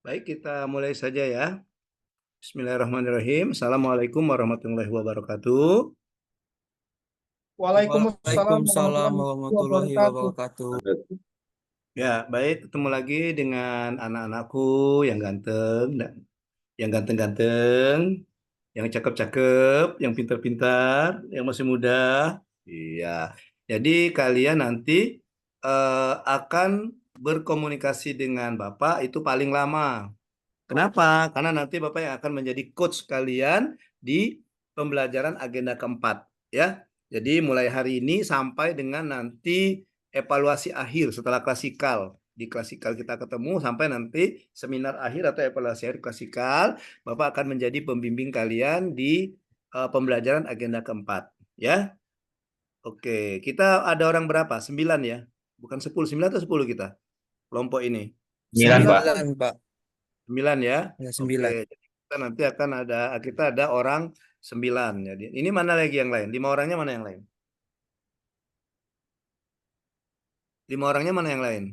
Baik, kita mulai saja ya. Bismillahirrahmanirrahim. Assalamualaikum warahmatullahi wabarakatuh. Waalaikumsalam Waalaikumsalam warahmatullahi warahmatullahi wabarakatuh. wabarakatuh. Ya, baik, ketemu lagi dengan anak-anakku yang ganteng dan yang ganteng-ganteng, yang cakep-cakep, yang pintar-pintar, yang masih muda. Iya. Jadi kalian nanti akan berkomunikasi dengan Bapak itu paling lama. Kenapa? Karena nanti Bapak yang akan menjadi coach kalian di pembelajaran agenda keempat, ya. Jadi mulai hari ini sampai dengan nanti evaluasi akhir setelah klasikal. Di klasikal kita ketemu sampai nanti seminar akhir atau evaluasi akhir klasikal, Bapak akan menjadi pembimbing kalian di pembelajaran agenda keempat, ya. Oke, kita ada orang berapa? 9 ya. Bukan 10, 9 atau 10 kita kelompok ini. 9, Pak. 9, Pak. 9 ya. Ya, Oke, 9. jadi kita nanti akan ada orang 9. Jadi ini mana lagi yang lain? 5 orangnya mana yang lain? 5 orangnya mana yang lain?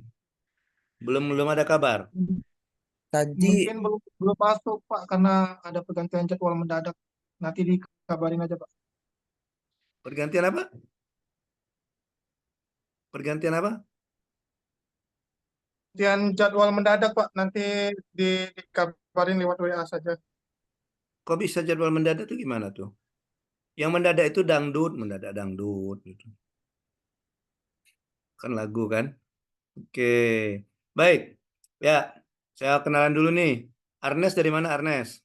Belum ada kabar. Tadi Mungkin belum masuk Pak karena ada pergantian jadwal mendadak. Nanti dikabarin aja Pak. Pergantian apa? Pergantian apa? Pergantian jadwal mendadak Pak. Nanti dikabarin lewat WA saja. Kok bisa jadwal mendadak itu gimana tuh? Yang mendadak itu dangdut, mendadak dangdut gitu. Kan lagu kan? Oke. Baik. Ya, saya kenalan dulu nih. Arnes dari mana Arnes?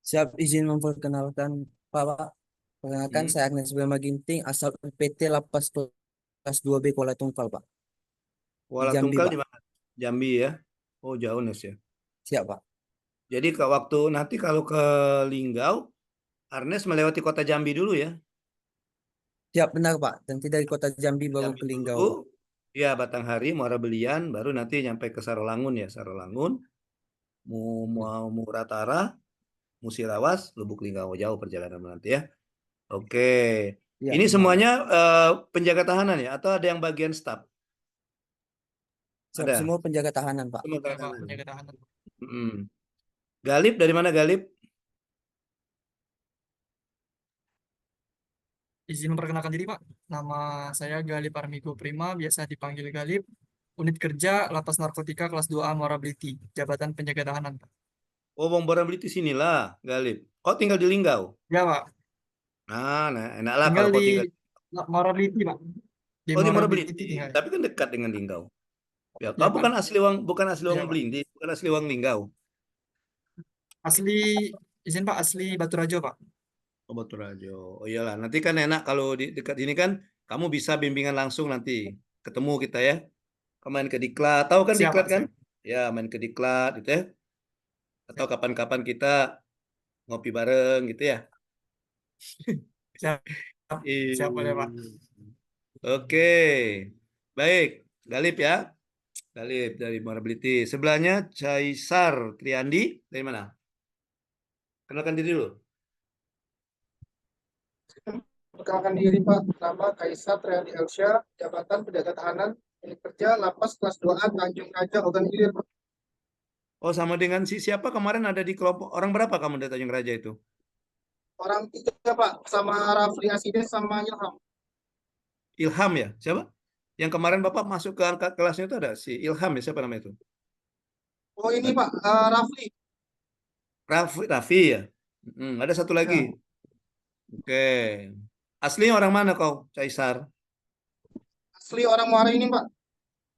siap izin memperkenalkan Pak. Perkenalkan, Hmm. saya Agnes Bema Ginting, asal UPT Lapas kelas 2B Kuala Tungkal, Pak. Di Kuala Jambi, Tungkal Pak. di mana? Jambi ya. Oh, jauh Nes ya. Siap, Pak. Jadi ke waktu nanti kalau ke Linggau, Arnes melewati kota Jambi dulu ya. Siap, benar, Pak. Nanti dari kota Jambi baru Jambi ke Linggau, dulu, Pak. ya Batanghari, Muara Belian, baru nanti nyampe ke Sarolangun ya. Sarolangun, Muratara, Musirawas, Lubuk Linggau. Jauh perjalanan nanti ya. Oke. Ya, Ini benar, semuanya Pak. penjaga tahanan ya? Atau ada yang bagian staf? Siap, Ada? semua penjaga tahanan, Pak. Semua Ya, Pak, tahanan. penjaga tahanan. Mm-mm. Galip dari mana Galip? Izin memperkenalkan diri, Pak. Nama saya Galip Armigo Prima, biasa dipanggil Galip. Unit kerja Lapas Narkotika kelas 2A Muara Beliti, jabatan penjaga tahanan, Pak. Oh, Bang Borambeli sinilah, Galip. Kau tinggal di Linggau? Ya, Pak. Nah, enaklah Tinggal kalau di kau tinggal. Muara Beliti, Pak. Di Oh, di Muara Beliti Morabeliti, tinggal. tapi kan dekat dengan Linggau. Ya, Ya, kau Pak. bukan asli Ya, Wang Pak. Belindi, bukan asli Wang Linggau. Asli, izin Pak, asli Batu Rajo, Pak. Oh, Batu. Oh iyalah, nanti kan enak kalau di dekat ini kan kamu bisa bimbingan langsung nanti. Ketemu kita ya. Kau main ke Diklat, tahu kan Siap, Diklat Pak. kan? Siap. Ya, main ke Diklat gitu ya. Atau Siap. kapan-kapan kita ngopi bareng gitu ya. Siap. Siap, boleh, Pak. Oke. Baik, Galip ya. Galip dari Morability. Sebelahnya Caisar Triandi dari mana? Kenalkan diri dulu. Perkenalkan diri Pak. Nama Kaisar Triadi Elsyah, jabatan penjaga tahanan, unit kerja Lapas kelas 2A Tanjung Raja Ogan Ilir Pak. Oh, sama dengan si siapa kemarin ada di kelompok orang berapa kamu dari Tanjung Raja itu? Orang tiga Pak, sama Rafli Aside sama Ilham. Ilham ya? Siapa? Yang kemarin Bapak masuk ke angkat kelasnya itu ada si Ilham ya, siapa namanya itu? Oh ini Pak, Rafli. Raffi ya? Ada satu lagi. Ya, Oke. Aslinya orang mana kau, Caisar? asli orang Muara ini Pak.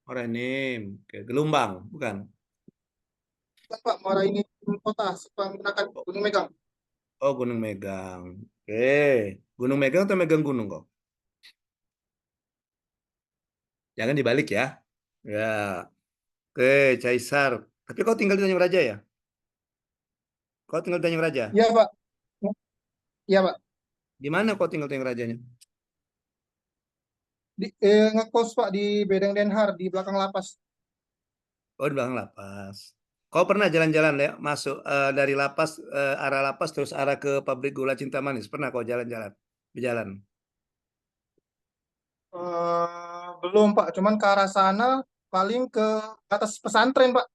Orang ini. Oke, Gelombang, bukan? Bukan Pak, Muara ini kota, menggunakan Gunung Megang. Oh, Gunung Megang. Oke. Gunung Megang atau megang gunung kau? Jangan dibalik ya. Ya. Oke, Caisar. Tapi kau tinggal di Tanjung Raja ya? Kau tinggal di Tanjung Raja? Iya Pak, iya Pak. Di mana kau tinggal Tanjung Rajanya? Ngekos Pak di Bedeng Denhar di belakang lapas. Oh, di belakang lapas. Kau pernah jalan-jalan ya, masuk dari lapas, arah lapas terus arah ke pabrik gula Cinta Manis? Pernah kau jalan-jalan? Berjalan? Belum Pak, cuman ke arah sana paling ke atas pesantren Pak.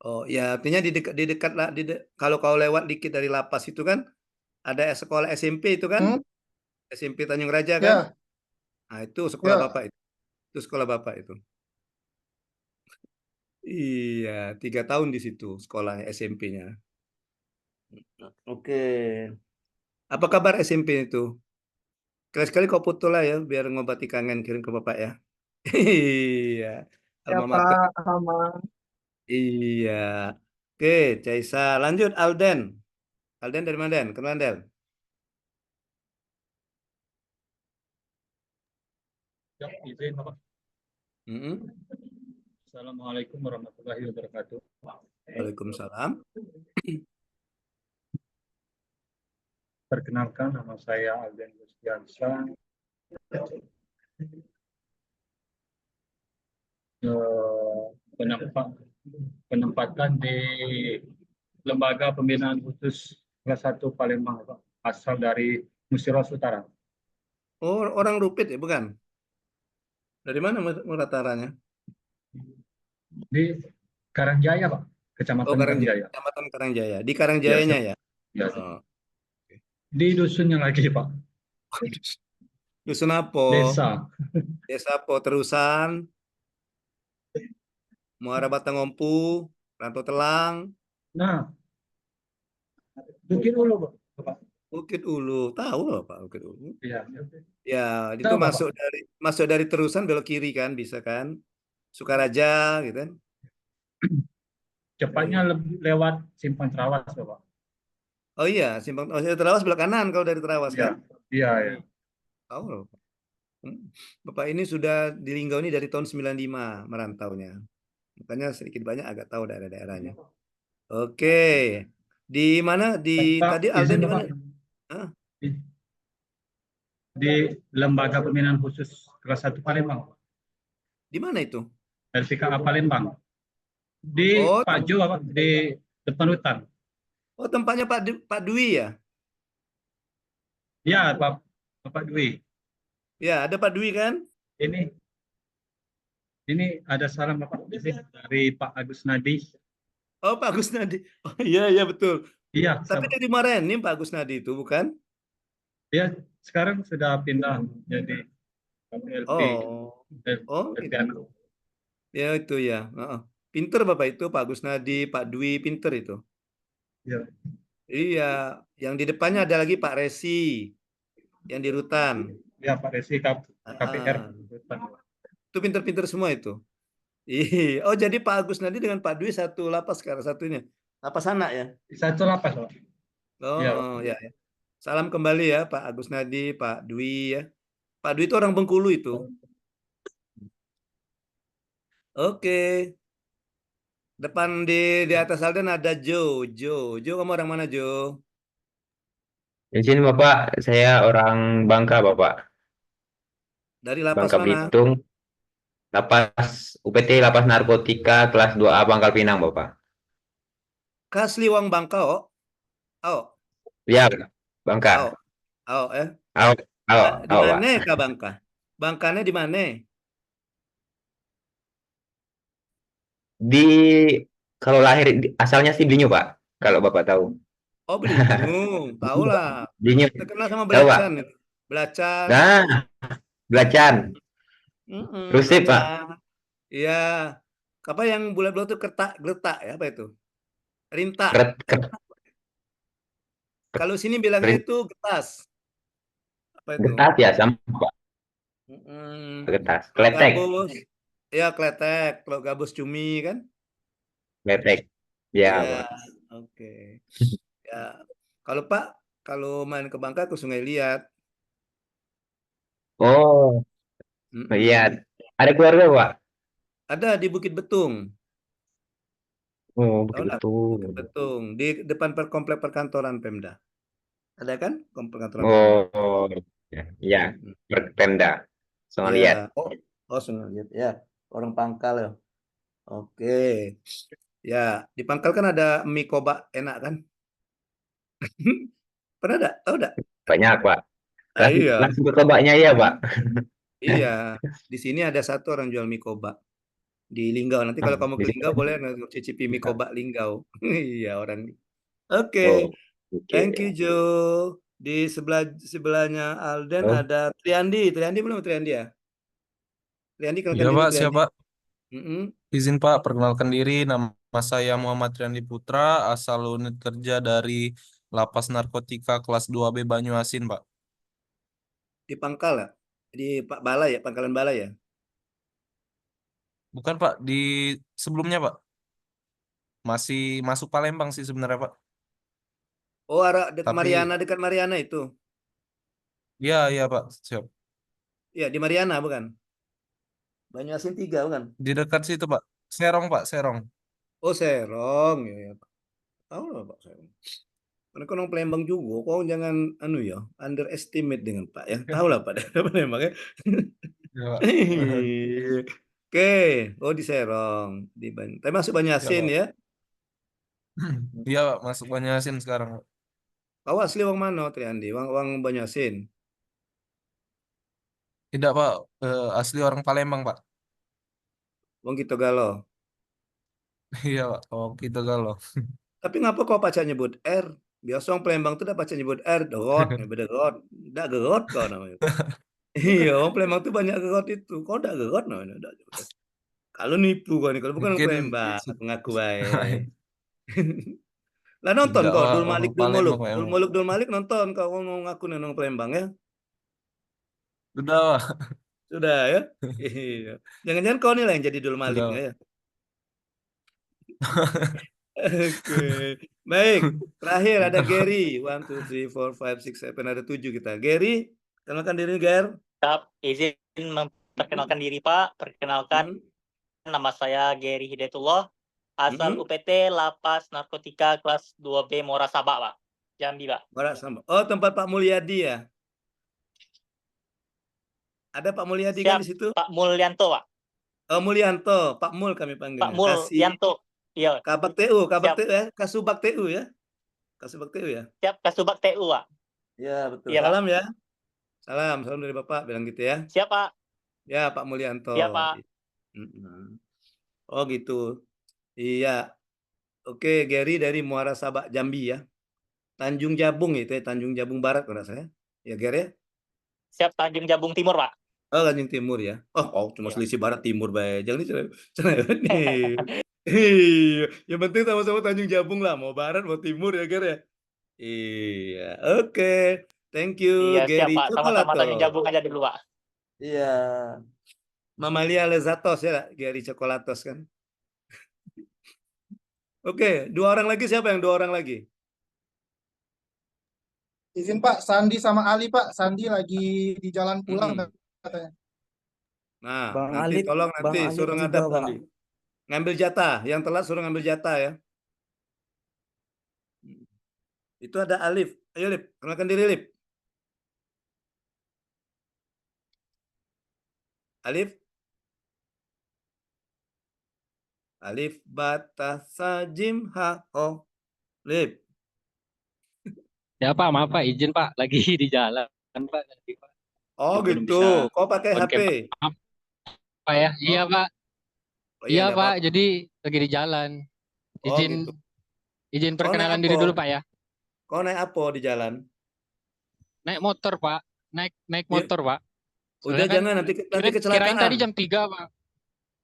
Oh, ya artinya di dekat lah kalau kau lewat dikit dari lapas itu kan ada sekolah SMP itu kan? Hmm? SMP Tanjung Raja kan? Ya, Nah, itu sekolah ya. Bapak itu. Itu sekolah Bapak itu. Iya, 3 tahun di situ sekolahnya SMP-nya. Oke. Apa kabar SMP itu? Sekali-sekali kau foto lah ya, biar ngobati kangen kirim ke Bapak ya. Iya, Ya alma mater. Pak, sama. Iya. Oke, Caisa. Lanjut, Alden. Alden dari mana, Den? Kenal, Den? Ya, izin Bapak. Mm-mm. Assalamualaikum warahmatullahi wabarakatuh. Waalaikumsalam. Perkenalkan, nama saya Alden Gustiansyah. Penempat- Penempatan di Lembaga Pembinaan Khusus kelas 1 Palembang, Pak. Asal dari Musirawas Utara. Oh, orang Rupit ya, bukan? Dari mana Murataranya? Di Karangjaya, Pak. Oh, Kecamatan Karangjaya. Karangjaya. Kecamatan Karangjaya. Di Ya, Karangjayanya ya? ya. Oh. Di dusunnya lagi, Pak. Dusun apa? Desa. Desa apa? Terusan, Muara Batangompu, Rantau Telang, Nah, Bukit Ulu, Pak. Bukit Ulu. Tahu loh Pak, Bukit Ulu. Iya. Ya, itu Tahu, Pak. masuk dari Terusan belok kiri kan, bisa kan? Sukaraja gitu kan. Cepatnya lewat Simpang Trawas, Pak. Oh iya, simpang Terawas belok kanan kalau dari Terawas Iya, kan? iya, iya. Tahu loh. Hmm. Bapak ini sudah di Linggau ini dari tahun 95 merantaunya. Makanya sedikit banyak agak tahu daerah-daerahnya. Oke. Di mana? Pak, Tadi Alden izin di mana? Bapak. Hah? Di Lembaga Pembinaan Khusus kelas 1 Palembang, Di mana itu? LPKA Palembang. Di Oh, Pak Jo, Pak, di depan hutan. tempatnya Pak Dwi ya? Ya, Pak, Bapak Dwi. Ya, ada Pak Dwi kan? Ini ada salam Bapak dari Pak Agus Nadi. Oh, Pak Agus Nadi. Oh iya, iya betul. Iya, Tapi dia dimarahin Pak Agus Nadi itu, bukan? ya sekarang sudah pindah jadi LP. Oh, oh LP itu. anak. Ya itu ya. Heeh. Pinter Bapak itu, Pak Agus Nadi, Pak Dwi, pinter itu. Ya, Iya, yang di depannya ada lagi Pak Resi, yang di Rutan. ya Pak Resi KPR. Ah, itu pinter-pinter semua itu. Ih, oh jadi Pak Agus Nadi dengan Pak Dwi satu lapas sekarang satunya. Lapas anak ya? Satu lapas, Pak. Oh, Ya, oh, ya, ya. Salam kembali ya Pak Agus Nadi, Pak Dwi ya. Pak Dwi itu orang Bengkulu itu. Oke. Depan di atas Alden ada Joe. Joe kamu orang mana Joe? Di sini Bapak, saya orang Bangka Bapak, Dari lapas Bangka mana? Belitung, Lapas UPT, Lapas Narkotika kelas 2A Pangkal Pinang Bapak. Kasliwang Bangka, oh. Oh, Ya, Bangka. oh, oh, Au, au, Di au, mana Pak. Kak Bangka? Bangkanya di mana? Di kalau lahir asalnya sih Blinyu Pak, kalau Bapak tahu. Oh, Belitung. Tahu lah. Blinyu, Terkenal sama tahu Pak? belacan itu. Belacan. Nah, Belacan, Rusip Pak. Belacan. Iya. Apa yang bulat-bulat itu geletak ya apa itu? Rintak. Keret, keret, Kalau sini bilangnya keret, itu getas. Apa itu? getas ya sama Pak, Mm-mm. getas. Kalau Kletek, gabus, ya kletek. Kalau gabus cumi kan? kletek. Ya Iya. Pak. Oke. Ya. Kalau Pak, kalau main ke Bangka ke Sungai Liat. Oh, iya. Mm-mm. Ada keluarga Pak? Ada di Bukit Betung. Oh, Tahu Bukit nggak? Betung. Bukit Betung di depan komplek perkantoran Pemda. Ada kan komplek perkantoran Pemda? Oh, ya, ya. Mm-mm. Berpemda. Sama Ya. lihat. Oh, oh Sungai Liat ya. Orang Pangkal ya. Oke. Ya, di Pangkal kan ada mie koba enak kan? Pernah ada? Tahu enggak? Banyak, Pak. Ah, iya. Langsung ke kebaknya ya, Pak. Iya. Di sini ada satu orang jual mie koba. di Linggau. Nanti Ah, kalau kamu ke di Linggau sini boleh cicipi mie bisa. kobak Linggau. Iya orang. Oke, Oh, oke. thank you Jo. Di sebelahnya Alden Oh, ada Triandi. Triandi belum Triandi ya? Triandi Iya kenalkan diri Pak, Triandi. siapa? Mm-mm. Izin Pak, perkenalkan diri. Nama saya Muhammad Riandi Putra, asal unit kerja dari Lapas Narkotika kelas 2B Banyuasin, Pak. Di Pangkal ya? Di Pak Balai ya, Pangkalan Balai ya? Bukan Pak, di sebelumnya Pak. Masih masuk Palembang sih sebenarnya Pak. Oh, arah Tapi Dekat Mariana itu. iya, iya Pak, siap. Ya, di Mariana bukan? Banyuasin 3 bukan? Di dekat situ Pak. Serong Pak, Serong. Oh, Serong ya, ya. Tahu lah Pak Serong. Karena kan orang Palembang juga, kok jangan anu ya, underestimate dengan Pak ya. Tahu lah Pak daerah Palembang ya. Iya Pak. Oke, oh di Serong, Tapi masuk Iya Banyasin Pak. ya. Iya Pak, masuk Banyuasin sekarang Pak. Kau asli wong mana Triandi? Wong Banyasin. Tidak Pak, asli orang Palembang Pak. Wong Kito Galo. Iya Pak, oh gitu galau. Tapi ngapa kau pacar nyebut R? Biasa orang Palembang tuh udah pacar nyebut R, derot, ya beda gerot. Nggak gerot kau namanya. Iya, orang Palembang tuh banyak gerot itu. Kau udah gerot namanya. Nggak gerot. Kalau nipu kau nih, kalau bukan orang Mungkin Palembang, se- ngaku baik. Lah nonton tidak kau Pak, Dul orang Malik Dul Muluk. Palembang Pak Dul emang. Muluk Dul Malik nonton kau mau ngaku nih orang Palembang ya. Sudah Pak, Sudah ya. Iya. Jangan-jangan kau nih lah yang jadi Dul Maliknya sudah. ya. Oke. Baik. Terakhir ada Gary. 1, 2, 3, 4, 5, 6, 7. Ada 7 kita. Gary, kenalkan diri Ger. Izin memperkenalkan diri Pak. Perkenalkan, nama saya Gary Hidayatullah, asal UPT Lapas Narkotika kelas 2B Muara Sabak, Pak. Jambi, Pak. Barat sama. Oh, tempat Pak Mulyadi ya. Ada Pak Mulyadi kan Siap, di situ? Pak Mulyanto, Pak. Oh, Mulyanto. Pak Mul kami Pak panggilnya. Mulyanto. Iya, Kabak TU siap. ya. Kasubag TU ya. Kasubag TU ya. Siap, Kasubag TU, Pak. Ya, betul. Iya, Pak. Salam ya. Salam dari Bapak bilang gitu ya. Siap, Pak. Ya, Pak Mulyanto. Iya, Pak. Oh, gitu. Iya. Oke, Gary dari Muara Sabak Jambi ya. Tanjung Jabung itu ya, Tanjung Jabung Barat kalau nggak saya. Ya, Gary ya. Siap, Tanjung Jabung Timur, Pak. Oh, Tanjung Timur ya. Oh, cuma Iya. selisih barat timur baik. Jangan nih. Iya, yang penting sama-sama Tanjung Jabung lah, mau barat mau timur ya, Gary ya. Iya, oke. Thank you, Iya, siap, Gary Pak. Sama-sama Cokolato. Tanjung Jabung aja dulu, Pak. Iya. Mamalia Lezatos ya, Gary Cokolatos kan. Oke, 2 orang lagi siapa yang 2 orang lagi? Izin Pak, Sandi sama Ali Pak. Sandi lagi di jalan pulang katanya. Nah, Bang nanti Alif, tolong Bang nanti Alif suruh juga ngadap Pak. nanti. Ngambil jatah, yang telat suruh ngambil jatah ya. Itu ada Alif. Ayo Lip, kenalkan diri Lip. Alif. Alif Bata Sajim Ha Ho. Lip. Ya Pak, maaf Pak, izin Pak, lagi di jalan Pak. Tadi, Pak. Oh Belum gitu. bisa Kau pakai on HP. cam Pak. Maaf Pak ya. Iya Oh, Pak, oh iya nggak Pak. apa-apa. Jadi lagi di jalan. Oh Izin gitu. izin Kau naik perkenalan apa? diri dulu Pak ya. Kau naik apa di jalan? Naik motor Pak, naik Iya. motor Pak. Udah Soalnya kan jangan nanti kirain kecelakaan. tadi jam 3 Pak.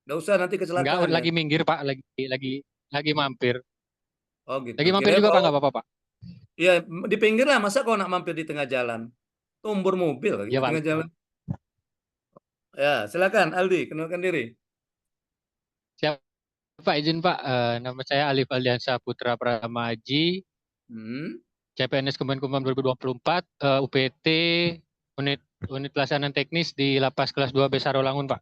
Nggak usah nanti Enggak, kecelakaan. lagi minggir Pak, lagi mampir. Oh gitu. Lagi mampir Kira juga Pak, kau, nggak apa-apa Pak. iya di pinggir lah. Masa kau nak mampir di tengah jalan? Tumbur mobil lagi Iya di Pak. tengah jalan. Ya, silakan Aldi, kenalkan diri. Siap Pak, izin Pak. Nama saya Alif Aldiansa Putra Pratama Haji, CPNS Kemenkumham 2024, UPT unit pelaksanaan teknis di Lapas kelas 2B Sarolangun Pak.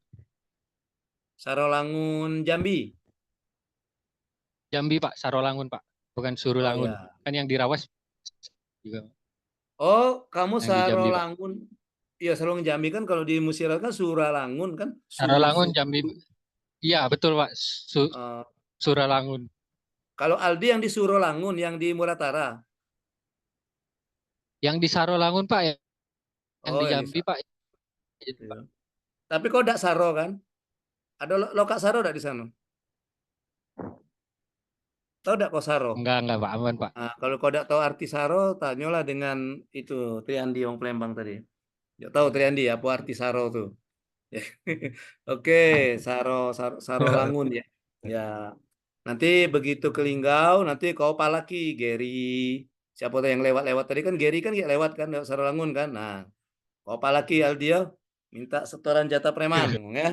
Sarolangun Jambi. Jambi Pak, Sarolangun Pak, bukan Surulangun. ya. Kan yang dirawas juga. Oh, kamu Yang di Jambi Pak. Sarolangun. Iya, Sarolangun Jambi kan kalau di Musira kan Suralangun kan. Sarolangun Jambi. Iya betul Pak, Suralangun. Kalau Aldi yang di Surolangun, yang di Muratara. Yang di Sarolangun Pak, yang Oh, di yang di Jambi Pak. Iya. Tapi kau tidak Saro kan? Ada Lokak Saro enggak di sana? Tahu enggak kok Saro? Enggak Pak, aman Pak. Nah, kalau kau tidak tahu arti Saro, tanyalah dengan itu Triandi yang Palembang tadi. Tidak tahu Triandi apa arti Saro tuh. Ya. Oke, Saro Langun ya. Ya. Nanti begitu ke Linggau, nanti kau palaki Geri. Siapa tuh yang lewat-lewat tadi kan Geri kan lewat kan lewat Saro Langun kan. Nah, kau palaki Aldio minta setoran jatah preman ya.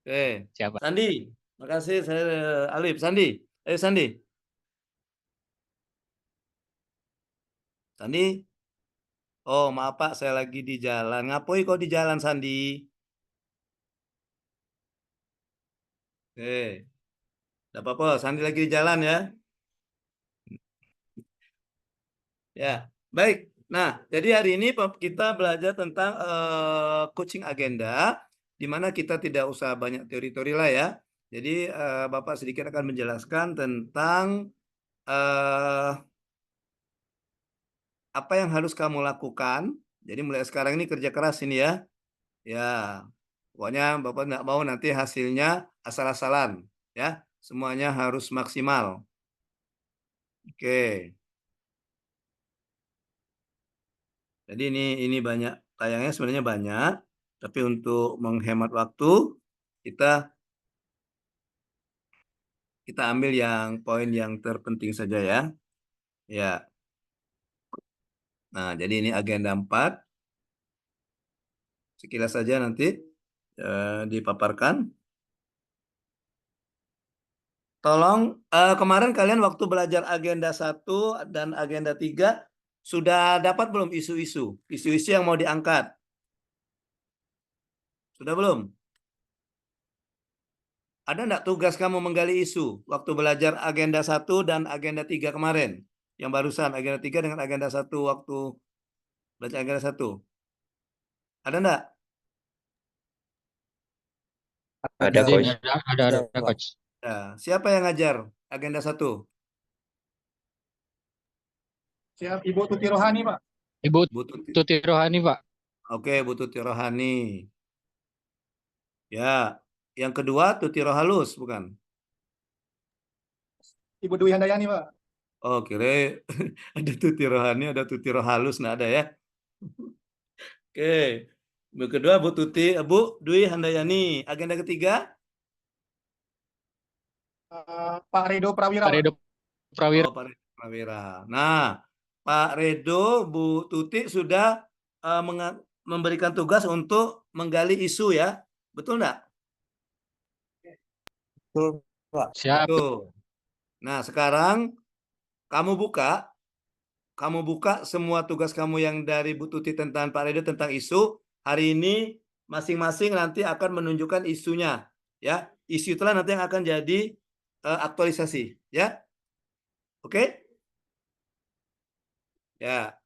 Oke. Siapa? Sandi, makasih saya Alif. Sandi. Sandi. Sandi. Oh, maaf Pak, saya lagi di jalan. Ngapoi kau di jalan, Sandi? Tidak apa-apa, Sandi lagi di jalan ya. Ya, baik. Nah, jadi hari ini kita belajar tentang coaching agenda, di mana kita tidak usah banyak teori-teori lah ya. Jadi Bapak sedikit akan menjelaskan tentang apa yang harus kamu lakukan. Jadi mulai sekarang ini kerja keras ini ya. Ya, pokoknya Bapak nggak mau nanti hasilnya asal-asalan ya. Semuanya harus maksimal. Oke. Jadi ini banyak tayangnya sebenarnya banyak, tapi untuk menghemat waktu kita ambil yang poin yang terpenting saja ya. Ya. Nah, jadi ini agenda 4. Sekilas saja nanti dipaparkan. Tolong kemarin kalian waktu belajar agenda 1 dan agenda 3 sudah dapat belum isu-isu? Isu-isu yang mau diangkat? Sudah belum? Ada enggak tugas kamu menggali isu waktu belajar agenda 1 dan agenda 3 kemarin? Yang barusan agenda 3 dengan agenda 1 waktu belajar agenda 1. Ada enggak? Ada coach. Ada Coach. Ya, siapa yang ngajar agenda 1? Siap, Ibu Tuti Rohani, Pak. Ibu Bu Tuti. Tuti Rohani Pak. Oke, Bu Tuti Rohani. Ya, yang kedua Tuti Rohalus, bukan? Ibu Dwi Handayani, Pak. Oh, kira ada Tuti Rohani, ada Tuti Rohalus, nggak ada ya? Oke, Bu kedua Bu Dwi Handayani. Agenda ketiga? Pak Redo Prawira, Pak Redo Prawira. Oh, Pak Redo Prawira. Nah, Pak Redo, Bu Tuti sudah memberikan tugas untuk menggali isu ya, betul nggak? Betul, Pak. Siap. Betul. Nah, sekarang kamu buka semua tugas kamu yang dari Bu Tuti tentang Pak Redo tentang isu. Hari ini masing-masing nanti akan menunjukkan isunya, ya. Isu itulah nanti yang akan jadi aktualisasi, ya. Oke? Ya.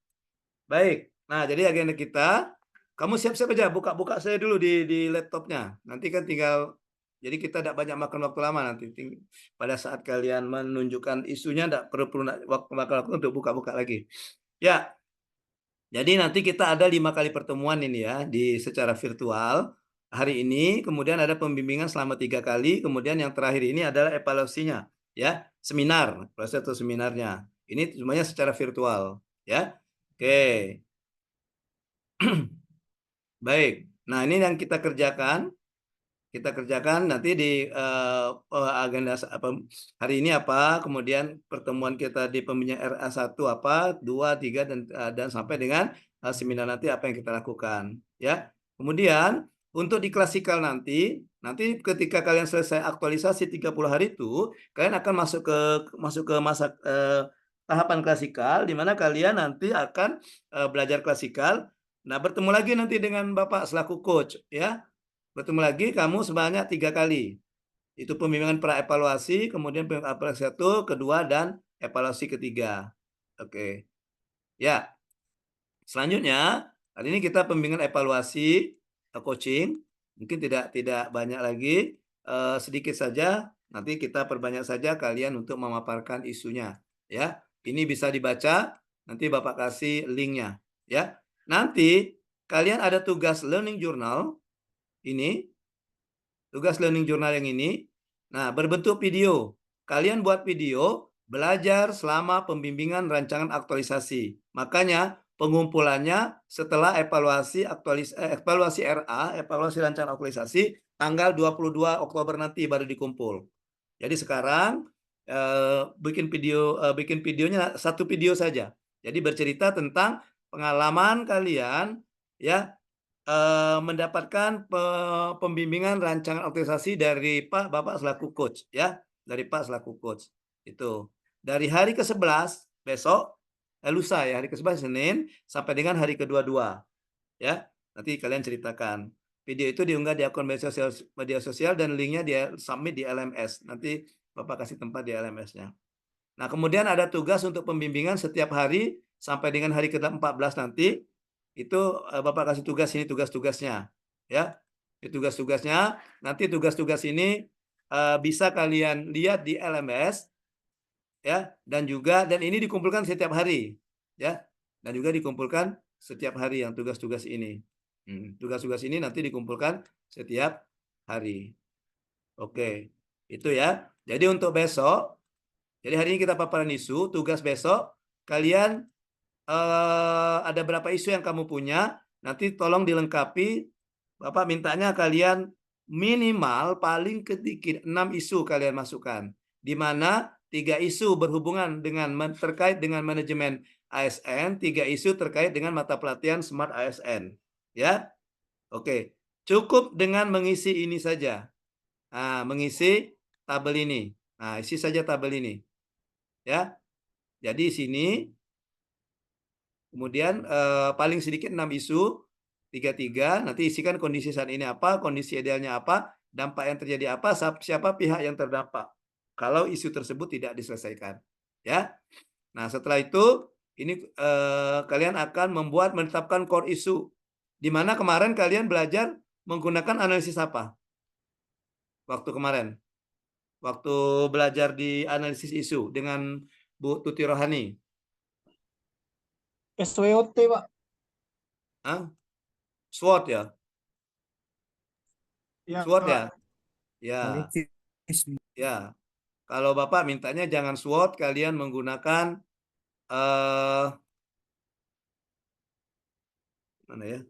Baik. Nah, jadi agenda kita, kamu siap-siap aja buka-buka saya dulu di laptopnya. Nanti kan tinggal, jadi kita tidak banyak makan waktu lama nanti. Pada saat kalian menunjukkan isunya, tidak perlu waktu untuk buka-buka lagi. Ya, jadi nanti kita ada 5 kali pertemuan ini ya, secara virtual. Hari ini, kemudian ada pembimbingan selama 3 kali, kemudian yang terakhir ini adalah evaluasinya, ya, seminar, proses atau seminarnya. Ini semuanya secara virtual, ya. Oke. Baik. Nah, ini yang kita kerjakan. Kita kerjakan nanti di agenda hari ini apa, kemudian pertemuan kita di pembinaan RA1 apa, 2, 3 dan sampai dengan seminar nanti apa yang kita lakukan, ya. Kemudian untuk di klasikal nanti ketika kalian selesai aktualisasi 30 hari itu, kalian akan masuk ke masa tahapan klasikal di mana kalian nanti akan belajar klasikal. Nah, bertemu lagi nanti dengan Bapak selaku coach, ya. Bertemu lagi kamu sebanyak 3 kali. Itu pembimbingan pra-evaluasi, kemudian evaluasi 1, kedua, dan evaluasi ketiga. Oke. Ya. Selanjutnya, hari ini kita pembimbingan evaluasi coaching. Mungkin tidak banyak lagi, sedikit saja. Nanti kita perbanyak saja kalian untuk memaparkan isunya. Ya. Ini bisa dibaca, nanti Bapak kasih linknya. Ya. Nanti kalian ada tugas learning journal. Ini tugas learning journal yang ini. Nah, berbentuk video. Kalian buat video belajar selama pembimbingan rancangan aktualisasi. Makanya pengumpulannya setelah evaluasi RA, evaluasi rancangan aktualisasi tanggal 22 Oktober nanti baru dikumpul. Jadi sekarang bikin videonya satu video saja. Jadi bercerita tentang pengalaman kalian ya mendapatkan pembimbingan rancangan aktualisasi dari Bapak selaku coach ya, dari Pak selaku coach. Itu. Dari hari ke-11 besok lusa ya, hari ke-11 Senin sampai dengan hari ke-22 ya. Nanti kalian ceritakan. Video itu diunggah di akun media sosial dan linknya dia submit di LMS. Nanti Bapak kasih tempat di LMS-nya. Nah, kemudian ada tugas untuk pembimbingan setiap hari sampai dengan hari ke-14 nanti. Itu Bapak kasih tugas ini tugas-tugasnya ya. Tugas-tugasnya. Nanti tugas-tugas ini bisa kalian lihat di LMS ya, dan ini dikumpulkan setiap hari ya. Dan juga dikumpulkan setiap hari yang tugas-tugas ini. Tugas-tugas ini nanti dikumpulkan setiap hari. Oke. Itu ya. Jadi untuk besok, jadi hari ini kita paparan isu, tugas besok kalian ada berapa isu yang kamu punya, nanti tolong dilengkapi. Bapak mintanya kalian minimal paling sedikit 6 isu kalian masukkan, di mana 3 isu berhubungan dengan terkait dengan manajemen ASN, 3 isu terkait dengan mata pelatihan Smart ASN. Ya, oke, cukup dengan mengisi ini saja. Nah, mengisi tabel ini. Nah, isi saja tabel ini. Ya, jadi sini. Kemudian paling sedikit 6 isu, 3-3, nanti isikan kondisi saat ini apa, kondisi idealnya apa, dampak yang terjadi apa, siapa pihak yang terdampak. Kalau isu tersebut tidak diselesaikan. Ya. Nah, setelah itu, ini kalian akan menetapkan core isu. Di mana kemarin kalian belajar menggunakan analisis apa? Waktu kemarin. Waktu belajar di analisis isu dengan Bu Tuti Rohani. SWOT, Pak. Hah? SWOT ya? Ya, SWOT Pak. ya? Ya. Ya. Kalau Bapak mintanya jangan SWOT, kalian menggunakan mana ya?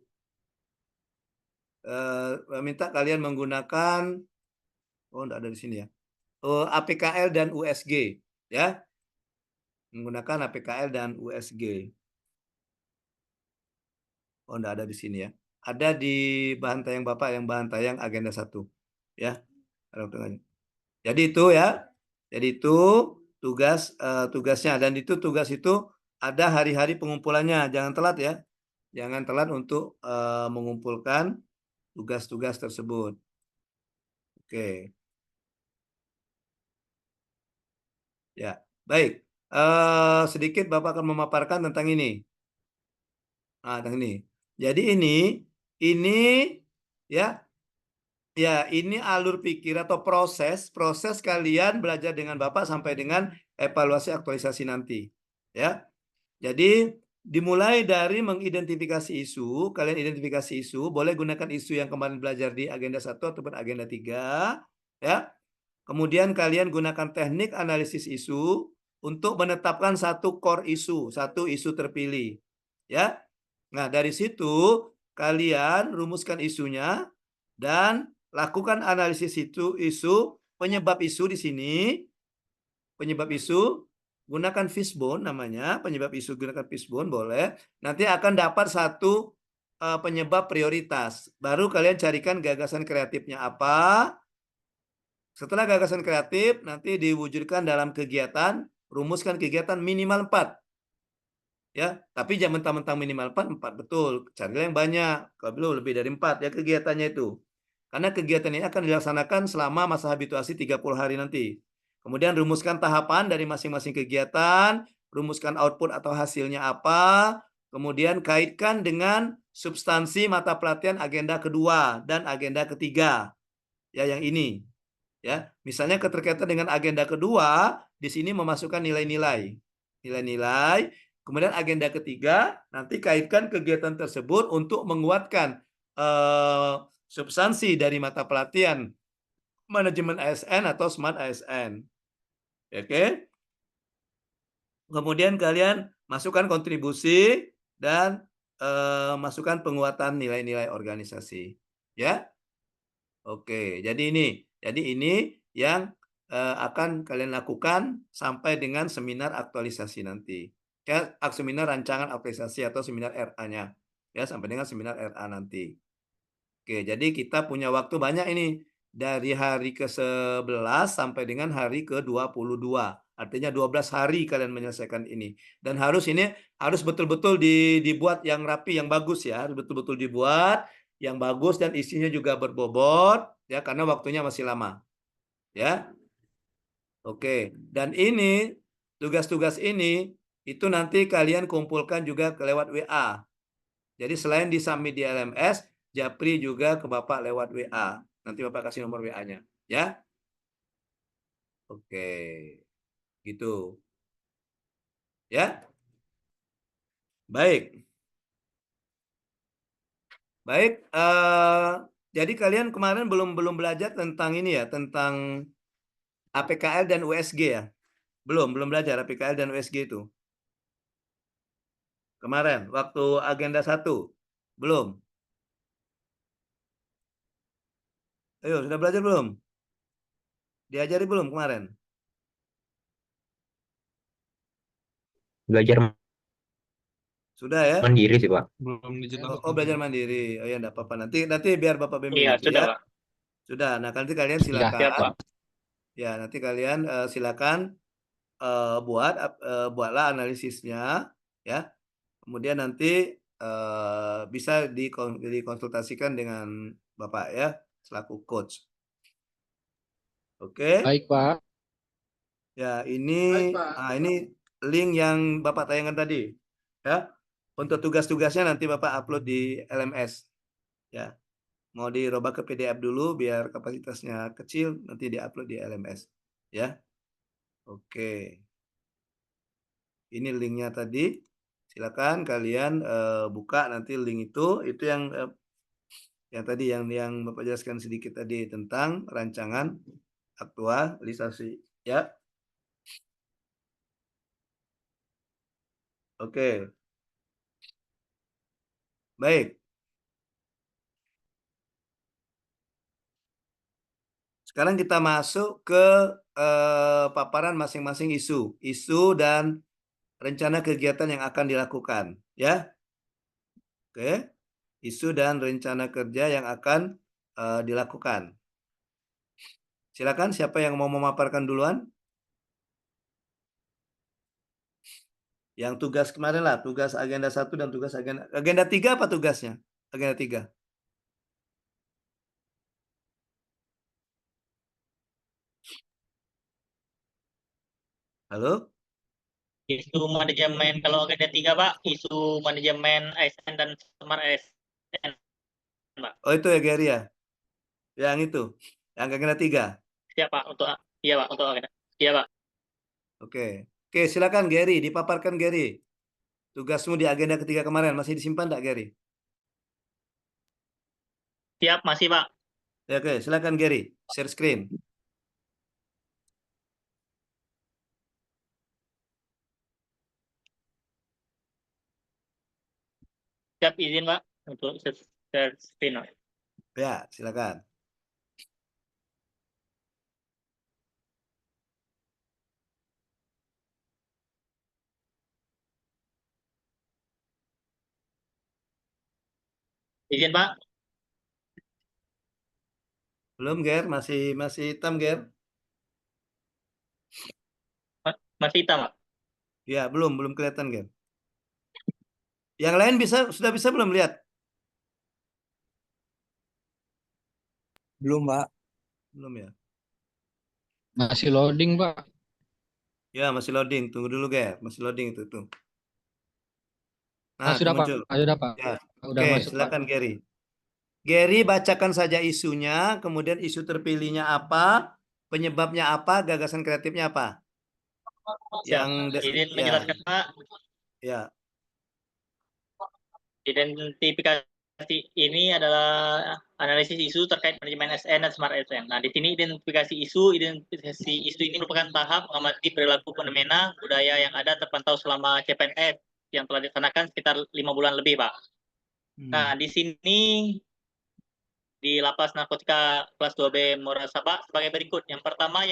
Minta kalian menggunakan enggak ada di sini ya. APKL dan USG ya. Menggunakan APKL dan USG. Oh, enggak ada di sini ya. Ada di bahan tayang Bapak yang bahan tayang agenda 1. Ya. Jadi itu ya. Jadi itu tugasnya, dan tugas itu ada hari-hari pengumpulannya. Jangan telat ya. Jangan telat untuk mengumpulkan tugas-tugas tersebut. Oke. Ya, baik. Sedikit Bapak akan memaparkan tentang ini. Nah, tentang ini. Jadi ini ya. Ya, ini alur pikir atau proses kalian belajar dengan Bapak sampai dengan evaluasi aktualisasi nanti. Ya. Jadi dimulai dari mengidentifikasi isu, kalian identifikasi isu, boleh gunakan isu yang kemarin belajar di agenda 1 ataupun agenda 3, ya. Kemudian kalian gunakan teknik analisis isu untuk menetapkan satu core isu, satu isu terpilih. Ya. Nah, dari situ kalian rumuskan isunya dan lakukan analisis isu, penyebab isu di sini. Penyebab isu gunakan fishbone namanya, penyebab isu gunakan fishbone boleh. Nanti akan dapat satu penyebab prioritas. Baru kalian carikan gagasan kreatifnya apa. Setelah gagasan kreatif nanti diwujudkan dalam kegiatan, rumuskan kegiatan minimal 4. Ya, tapi jangan mentang-mentang minimal 4 betul. Carilah yang banyak. Kalau belum lebih dari 4 ya kegiatannya itu. Karena kegiatan ini akan dilaksanakan selama masa habituasi 30 hari nanti. Kemudian rumuskan tahapan dari masing-masing kegiatan, rumuskan output atau hasilnya apa, kemudian kaitkan dengan substansi mata pelatihan agenda kedua dan agenda ketiga. Ya, yang ini. Ya, misalnya keterkaitan dengan agenda kedua, di sini memasukkan nilai-nilai. Nilai-nilai, kemudian agenda ketiga, nanti kaitkan kegiatan tersebut untuk menguatkan substansi dari mata pelatihan manajemen ASN atau smart ASN. Oke. Kemudian kalian masukkan kontribusi dan masukkan penguatan nilai-nilai organisasi. Ya. Oke, jadi ini yang akan kalian lakukan sampai dengan seminar aktualisasi nanti. Ya, seminar rancangan aktualisasi atau seminar RA-nya. Ya, sampai dengan seminar RA nanti. Oke, jadi kita punya waktu banyak ini. Dari hari ke-11 sampai dengan hari ke-22. Artinya 12 hari kalian menyelesaikan ini. Dan ini harus betul-betul dibuat yang rapi, yang bagus ya. Harus betul-betul dibuat yang bagus dan isinya juga berbobot ya, karena waktunya masih lama. Ya. Oke, dan ini tugas-tugas ini itu nanti kalian kumpulkan juga lewat WA. Jadi selain disubmit di LMS, Japri juga ke Bapak lewat WA. Nanti Bapak kasih nomor WA-nya, ya. Oke. Gitu. Ya. Baik. Baik, jadi kalian kemarin belum belajar tentang ini ya, tentang APKL dan USG ya? Belum belajar APKL dan USG itu. Kemarin waktu agenda 1. Belum. Ayo, sudah belajar belum? Diajari belum kemarin? Belajar Sudah ya? mandiri sih, Pak. Belum dijelaskan. Oh, belajar mandiri. Oh ya, enggak apa-apa. Nanti biar Bapak bimbing Iya, nanti sudah, ya. Pak. Sudah. Nah, nanti kalian Sudah. silakan. Siap, Pak. Ya, nanti kalian silakan buatlah analisisnya ya. Kemudian nanti bisa dikonsultasikan dengan Bapak ya, selaku coach. Oke. Baik, Pak. Ya, ini Baik, Pak. ini link yang Bapak tayangkan tadi. Ya. Untuk tugas-tugasnya nanti Bapak upload di LMS. Ya. Mau dirubah ke PDF dulu biar kapasitasnya kecil, nanti diupload di LMS. Ya. Oke. Ini linknya tadi. Silakan kalian buka nanti link itu yang tadi yang Bapak jelaskan sedikit tadi tentang rancangan aktualisasi. Ya. Oke. Baik. Sekarang kita masuk ke paparan masing-masing isu dan rencana kegiatan yang akan dilakukan, ya. Oke. Isu dan rencana kerja yang akan dilakukan. Silakan siapa yang mau memaparkan duluan? Yang tugas kemarin lah, tugas agenda 1 dan tugas agenda 3 apa tugasnya? Agenda 3. Halo? Isu manajemen, kalau agenda 3, Pak, isu manajemen ASN dan smart ASN, Pak. Oh, itu ya Gary ya? Yang itu, yang agenda 3. Siap, Pak, iya, Pak, untuk agenda. Iya, Pak. Oke. Oke, silakan Gary, dipaparkan Gary. Tugasmu di agenda ketiga kemarin masih disimpan enggak, Gary? Siap, masih, Pak. Ya, oke, silakan Gary, share screen. Siap, izin, Pak, untuk share screen. Ya, silakan. Izin, Pak. Belum, Ger, masih hitam, Ger. Masih hitam, Pak. Ya, belum kelihatan, Ger. Yang lain sudah bisa belum lihat? Belum, Pak. Belum ya? Masih loading, Pak. Ya, masih loading. Tunggu dulu, Ger. Masih loading itu tuh. Nah, Sudah, Pak. muncul. Sudah, Pak. Ya. Udah Oke, masuk, Pak. silakan Gary. Gary, bacakan saja isunya, kemudian isu terpilihnya apa, penyebabnya apa, gagasan kreatifnya apa. Siap. Izin menjelaskan, Pak. Ya. Identifikasi ini adalah analisis isu terkait manajemen SN dan smart SN. Nah, di sini identifikasi isu ini merupakan tahap mengamati perilaku fenomena budaya yang ada terpantau selama CPNS yang telah dilaksanakan sekitar 5 bulan lebih, Pak. Nah, di sini di Lapas Narkotika kelas 2B Muara Sabak sebagai berikut. Yang pertama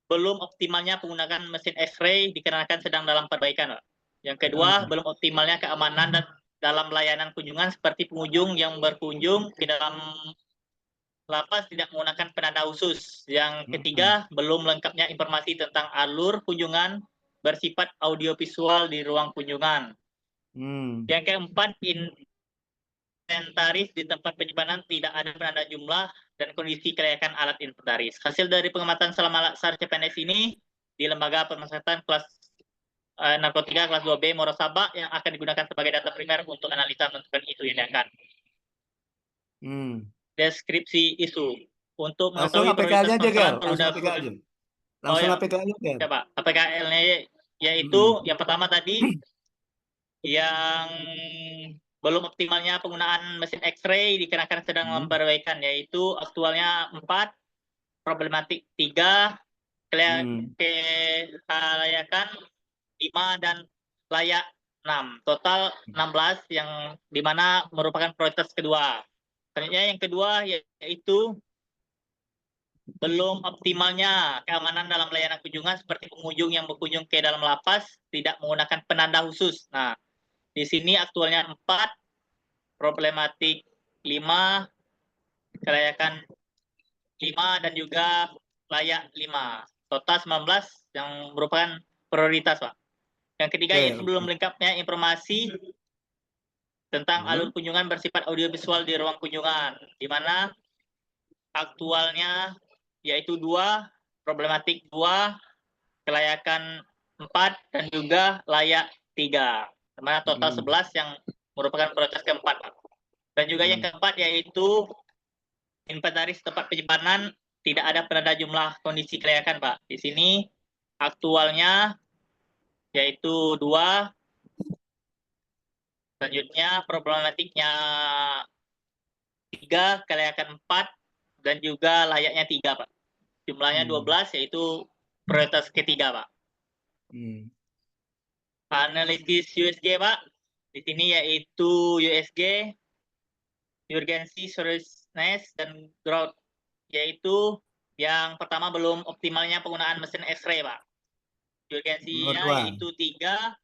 belum optimalnya penggunaan mesin X-ray dikarenakan sedang dalam perbaikan, Pak. Yang kedua, belum optimalnya keamanan dan dalam layanan kunjungan seperti pengunjung yang berkunjung di dalam lapas tidak menggunakan penanda khusus. Yang ketiga, belum lengkapnya informasi tentang alur kunjungan bersifat audiovisual di ruang kunjungan. Yang keempat, inventaris di tempat penyimpanan tidak ada penanda jumlah dan kondisi kelayakan alat inventaris. Hasil dari pengamatan selama laksar CPNS ini di Lembaga Pemasyarakatan kelas narkotika kelas 2B Muara Sabak yang akan digunakan sebagai data primer untuk analisa menentukan isu yang diangkat. Deskripsi isu. Untuk Langsung mengetahui APK-nya aja, Ger. permasalahan perlu Langsung APK aja. Langsung ya. APK aja, Ger. Coba APKL-nya yaitu yang pertama tadi yang belum optimalnya penggunaan mesin X-ray dikarenakan sedang memperbaikan, yaitu aktualnya 4, problematik 3, kelayakan 5, dan layak 6. Total 16 yang dimana merupakan prioritas kedua. Selanjutnya yang kedua yaitu belum optimalnya keamanan dalam layanan kunjungan seperti pengunjung yang berkunjung ke dalam lapas tidak menggunakan penanda khusus. Nah, di sini aktualnya 4, problematik 5, kelayakan 5, dan juga layak 5. Total 19 yang merupakan prioritas, Pak. Yang ketiga yaitu belum lengkapnya informasi tentang alur kunjungan bersifat audiovisual di ruang kunjungan, di mana aktualnya yaitu 2, problematik 2, kelayakan 4, dan juga layak 3. Di mana total 11 yang merupakan prioritas keempat, Pak. Dan juga yang keempat yaitu inventaris tempat penyimpanan tidak ada penanda jumlah kondisi kelayakan, Pak. Di sini aktualnya yaitu 2, selanjutnya problematiknya 3, kelayakan 4, dan juga layaknya 3, Pak. Jumlahnya 12 yaitu prioritas ketiga, Pak. Analisis USG, Pak. Di sini yaitu USG, urgency, seriousness, dan growth. Yaitu yang pertama belum optimalnya penggunaan mesin X-ray, Pak. Urgensinya yaitu 3,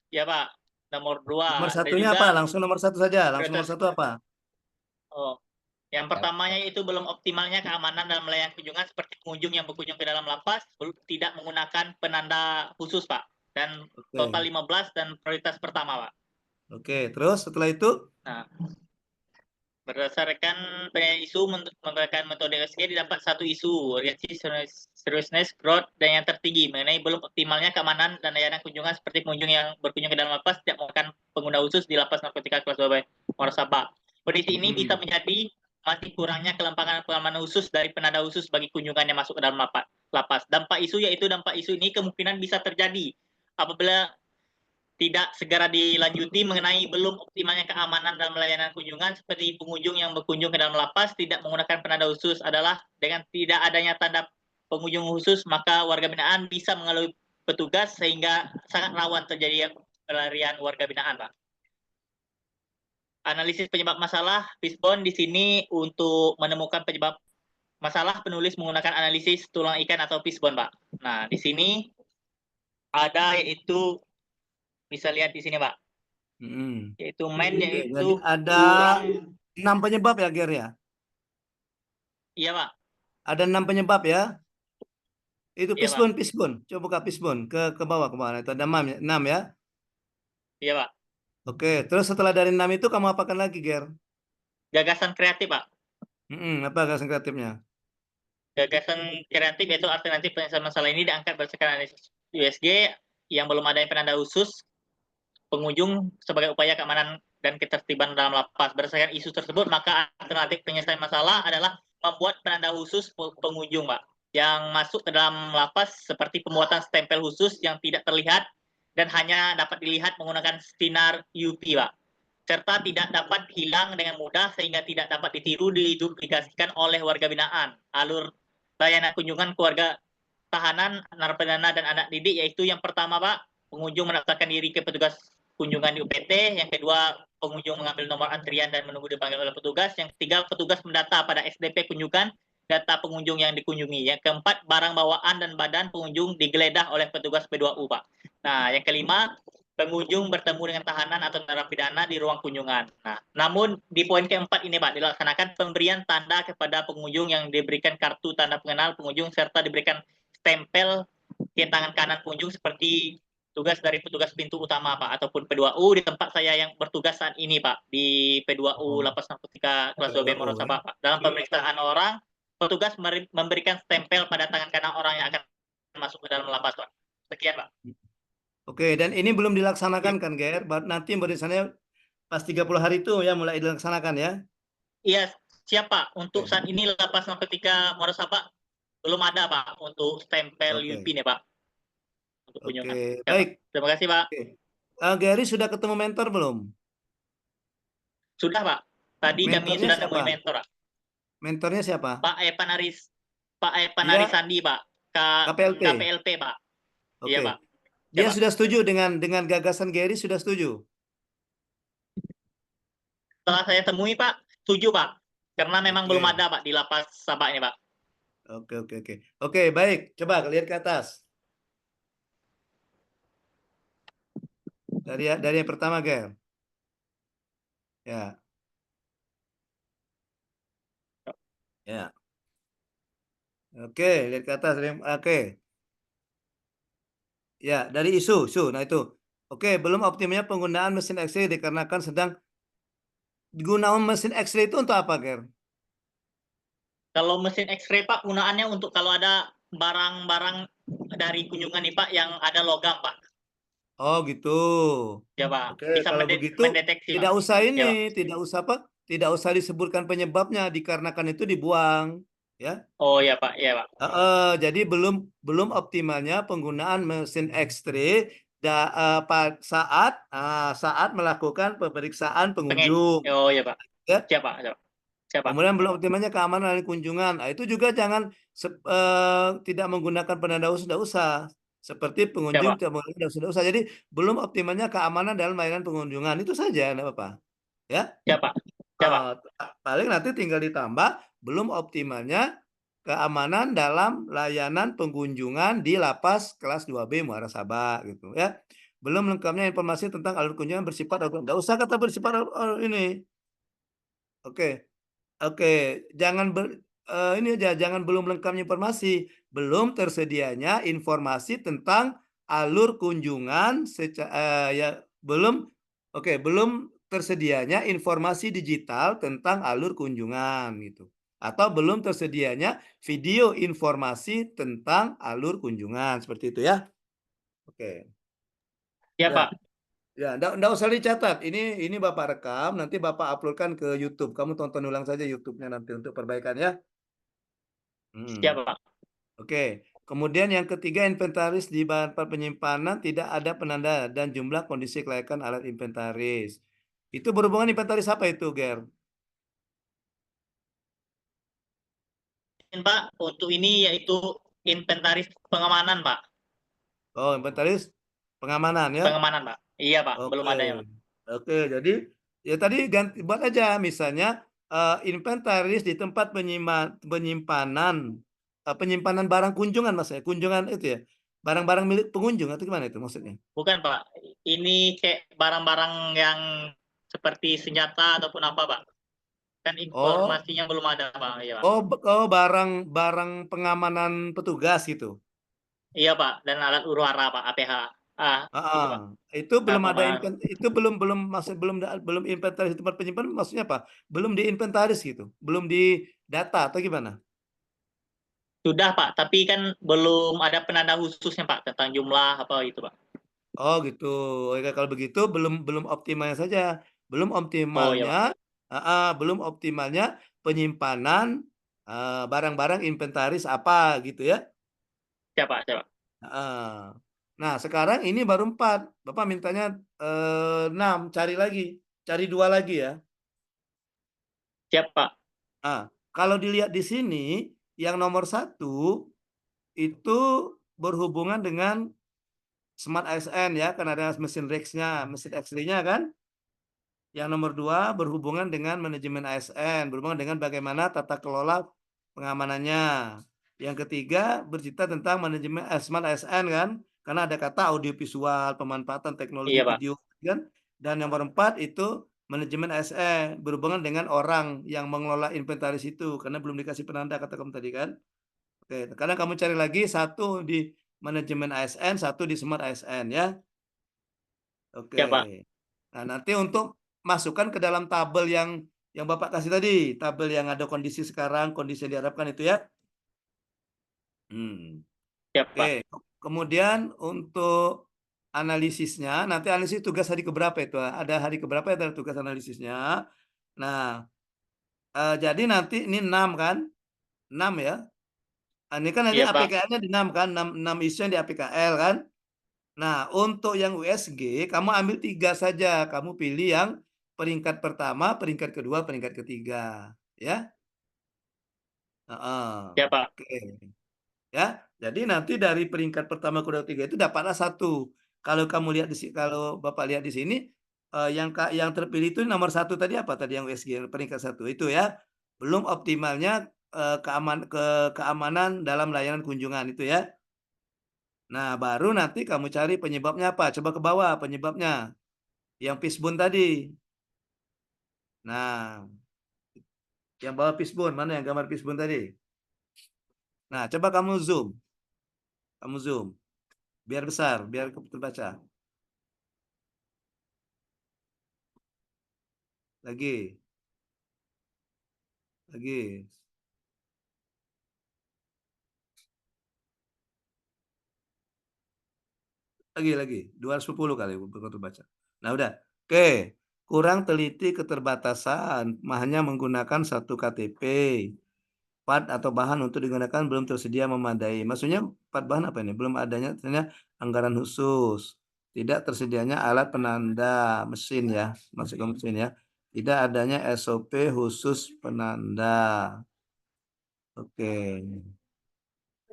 ya, Pak. Nomor 2. Nomor satunya apa? Langsung nomor 1 saja. Langsung nomor 1 apa? Oh, yang pertamanya itu belum optimalnya keamanan dalam layanan kunjungan seperti pengunjung yang berkunjung ke dalam lapas tidak menggunakan penanda khusus, Pak. Dan total 15 dan prioritas pertama, Pak. Oke, terus setelah itu? Nah, berdasarkan isu menggunakan metode USG didapat 1 isu, urgency, seriousness, growth, dan yang tertinggi mengenai belum optimalnya keamanan dan layanan kunjungan seperti pengunjung yang berkunjung ke dalam lapas tidak menggunakan pengguna khusus di lapas narkotika kelas 2B Muara Sabak. Kondisi ini bisa menjadi masih kurangnya kelempangan pengamanan khusus dari penanda khusus bagi kunjungan yang masuk ke dalam lapas. Dampak isu ini kemungkinan bisa terjadi apabila tidak segera dilanjuti mengenai belum optimalnya keamanan dalam layanan kunjungan seperti pengunjung yang berkunjung ke dalam lapas tidak menggunakan penanda khusus adalah dengan tidak adanya tanda pengunjung khusus maka warga binaan bisa mengeluh petugas sehingga sangat rawan terjadi pelarian warga binaan, Pak. Analisis penyebab masalah Fishbone di sini untuk menemukan penyebab masalah penulis menggunakan analisis tulang ikan atau Fishbone, Pak. Nah, di sini ada yaitu bisa lihat di sini, Pak. Yaitu yaitu jadi ada 6 penyebab ya, Ger ya? Iya, Pak. Ada 6 penyebab ya? Itu Iya, Fishbone. Coba buka Fishbone ke bawah kemana? Itu ada 6 ya? Iya, Pak. Oke, terus setelah dari 6 itu kamu apakan lagi, Ger? Gagasan kreatif, Pak. Apa gagasan kreatifnya? Gagasan kreatif yaitu alternatif penyelesaian masalah ini diangkat berdasarkan analisis USG yang belum ada penanda khusus pengunjung sebagai upaya keamanan dan ketertiban dalam lapas. Berdasarkan isu tersebut, maka alternatif penyelesaian masalah adalah membuat penanda khusus pengunjung, Pak, yang masuk ke dalam lapas seperti pembuatan stempel khusus yang tidak terlihat dan hanya dapat dilihat menggunakan sinar UV, Pak. Serta tidak dapat hilang dengan mudah sehingga tidak dapat ditiru diduplikasikan oleh warga binaan. Alur layanan kunjungan keluarga tahanan, narapidana, dan anak didik yaitu yang pertama, Pak, pengunjung mendaftarkan diri ke petugas kunjungan di UPT, yang kedua pengunjung mengambil nomor antrian dan menunggu dipanggil oleh petugas, yang ketiga petugas mendata pada SDP kunjungan data pengunjung yang dikunjungi, yang keempat barang bawaan dan badan pengunjung digeledah oleh petugas P2U, Pak. Nah, yang kelima pengunjung bertemu dengan tahanan atau narapidana di ruang kunjungan. Nah, namun di poin keempat ini, Pak, dilaksanakan pemberian tanda kepada pengunjung yang diberikan kartu tanda pengenal pengunjung serta diberikan stempel di tangan kanan pengunjung seperti tugas dari petugas pintu utama, Pak, ataupun P2U di tempat saya yang bertugas saat ini, Pak, di P2U Lapas Narkotika kelas 2B Moro Sabah, Pak. Dalam pemeriksaan orang, petugas memberikan stempel pada tangan kanan orang yang akan masuk ke dalam lapas, Pak. Sekian, Pak. Oke, dan ini belum dilaksanakan kan, Ger? Nanti barisannya pas 30 hari itu ya mulai dilaksanakan ya? Iya, siap, Pak. Untuk saat ini Lapas Narkotika Moro Sabah belum ada, Pak, untuk stempel UV nih, Pak. Untuk kunjungan. Oke, Ya, baik. Pak. Terima kasih, Pak. Gary sudah ketemu mentor belum? Sudah, Pak. Tadi kami Mentornya sudah siapa? nemui mentor, Pak. Mentornya siapa? Pak Evan Aris Dia Sandi, Pak. KPLP. KPLP, Pak. Iya, Oke. Pak. Dia Pak. sudah setuju dengan gagasan Gary, sudah setuju? Setelah saya temui, Pak, setuju, Pak. Karena memang Oke. belum ada, Pak, di Lapas Sabah ini, Pak. Oke. Oke, baik. Coba lihat ke atas. Dari yang pertama, Ger. Ya. Ya. Oke, lihat ke atas. Oke. Ya, dari isu. Nah itu. Oke, belum optimalnya penggunaan mesin X-ray dikarenakan sedang gunaan mesin X-ray itu untuk apa, Ger? Kalau mesin X-ray, Pak, gunaannya untuk kalau ada barang-barang dari kunjungan nih, Pak, yang ada logam, Pak. Oh gitu. Ya, Pak. Oke, Bisa kalau begitu mendeteksi, tidak Pak. usah Ya, ini, Pak. tidak usah apa? Tidak usah disebutkan penyebabnya dikarenakan itu dibuang, ya. Oh ya, Pak. Ya, Pak. Jadi belum optimalnya penggunaan mesin X-ray saat melakukan pemeriksaan pengunjung. Oh ya, Pak. Ya. Siap, Pak. Siap, Pak. Kemudian belum optimalnya keamanan dari kunjungan. Nah, itu juga jangan tidak menggunakan penanda khusus, tidak usah. Seperti pengunjung tidak menggunakan sudah usah. Jadi belum optimalnya keamanan dalam layanan pengunjungan. Itu saja, tidak apa-apa. Ya. Siap, Pak. Siap, Pak. Paling nanti tinggal ditambah belum optimalnya keamanan dalam layanan pengunjungan di lapas kelas 2B Muara Sabah gitu ya. Belum lengkapnya informasi tentang alur kunjungan bersifat enggak usah kata bersifat ini. Oke. Jangan ini aja jangan belum lengkapnya informasi, belum tersedianya informasi tentang alur kunjungan belum tersedianya informasi digital tentang alur kunjungan gitu. Atau belum tersedianya video informasi tentang alur kunjungan seperti itu ya. Oke. Ya, Ya. Pak. Ya, enggak usah dicatat. Ini Bapak rekam, nanti Bapak uploadkan ke YouTube. Kamu tonton ulang saja YouTube-nya nanti untuk perbaikan ya. Siap, Pak. Oke. Kemudian yang ketiga, inventaris di bahan penyimpanan tidak ada penanda dan jumlah kondisi kelayakan alat inventaris. Itu berhubungan inventaris apa itu, Ger? Pak, untuk ini yaitu inventaris pengamanan, Pak. Oh, inventaris pengamanan ya? Pengamanan, Pak. Iya, Pak. Belum ada ya, Pak. Oke, jadi ya tadi ganti buat aja misalnya inventaris di tempat penyimpanan barang kunjungan Mas ya, kunjungan itu ya. Barang-barang milik pengunjung atau gimana itu maksudnya? Bukan, Pak. Ini kayak barang-barang yang seperti senjata ataupun apa, Pak. Kan informasinya belum ada, Pak. Iya, Pak. Oh, barang pengamanan petugas gitu. Iya, Pak. Dan alat huru-hara, Pak, APH. Gitu, Pak. Itu belum ada Apa, Pak? itu belum inventaris di tempat penyimpanan maksudnya apa? Belum diinventaris gitu. Belum di data atau gimana? Sudah, Pak. Tapi kan belum ada penanda khususnya, Pak, tentang jumlah apa itu, Pak. Oh gitu. Oke, kalau begitu belum optimalnya saja. Belum Oh, optimalnya iya, belum optimalnya penyimpanan barang-barang inventaris apa gitu ya. Siap, Pak. Siap, Pak. Nah, sekarang ini baru 4. Bapak mintanya 6. Cari lagi. Cari 2 lagi ya. Siap, Pak. Nah, kalau dilihat di sini, yang nomor 1 itu berhubungan dengan Smart ASN ya, kan ada mesin REX-nya, mesin X-ray-nya kan. Yang nomor 2 berhubungan dengan manajemen ASN, berhubungan dengan bagaimana tata kelola pengamanannya. Yang ketiga bercerita tentang manajemen Smart ASN kan, karena ada kata audiovisual, pemanfaatan teknologi Iya, Pak. video kan. Dan nomor 4 itu manajemen ASN, berhubungan dengan orang yang mengelola inventaris itu, karena belum dikasih penanda kata kamu tadi kan. Oke, sekarang kamu cari lagi 1 di manajemen ASN, 1 di Smart ASN ya. Oke. Siap, Pak. Nah, nanti untuk masukkan ke dalam tabel yang Bapak kasih tadi, tabel yang ada kondisi sekarang, kondisi yang diharapkan itu ya. Siap, Pak. Oke. Kemudian untuk analisisnya, nanti analisis tugas hari keberapa itu? Ada hari keberapa ya ada tugas analisisnya. Nah, jadi nanti ini 6 kan? 6 ya. Ini kan nanti Iya, Pak. APKL-nya di 6 kan? 6 isu yang di APKL kan? Nah, untuk yang USG, kamu ambil 3 saja. Kamu pilih yang peringkat pertama, peringkat kedua, peringkat ketiga. Ya. Heeh. Siap, Pak. Oke. Ya. Jadi nanti dari peringkat pertama, kedua, ketiga itu dapatlah 1. Kalau kamu lihat di sini, kalau Bapak lihat di sini, yang terpilih itu nomor 1 tadi apa tadi yang USG peringkat 1 itu ya. Belum optimalnya keamanan dalam layanan kunjungan itu ya. Nah, baru nanti kamu cari penyebabnya apa. Coba ke bawah penyebabnya. Yang fishbone tadi. Nah, yang bawah fishbone, mana yang gambar fishbone tadi? Nah, coba kamu zoom. Kamu zoom. Biar besar, biar terbaca. Lagi. Lagi. Lagi. 210 kali baru terbaca. Nah, udah. Oke. Kurang teliti keterbatasan, hanya menggunakan 1 KTP. Part atau bahan untuk digunakan belum tersedia memadai. Maksudnya part bahan apa ini? Belum adanya ternyata anggaran khusus. Tidak tersedianya alat penanda mesin ya, masuk ke mesin ya. Tidak adanya SOP khusus penanda. Oke.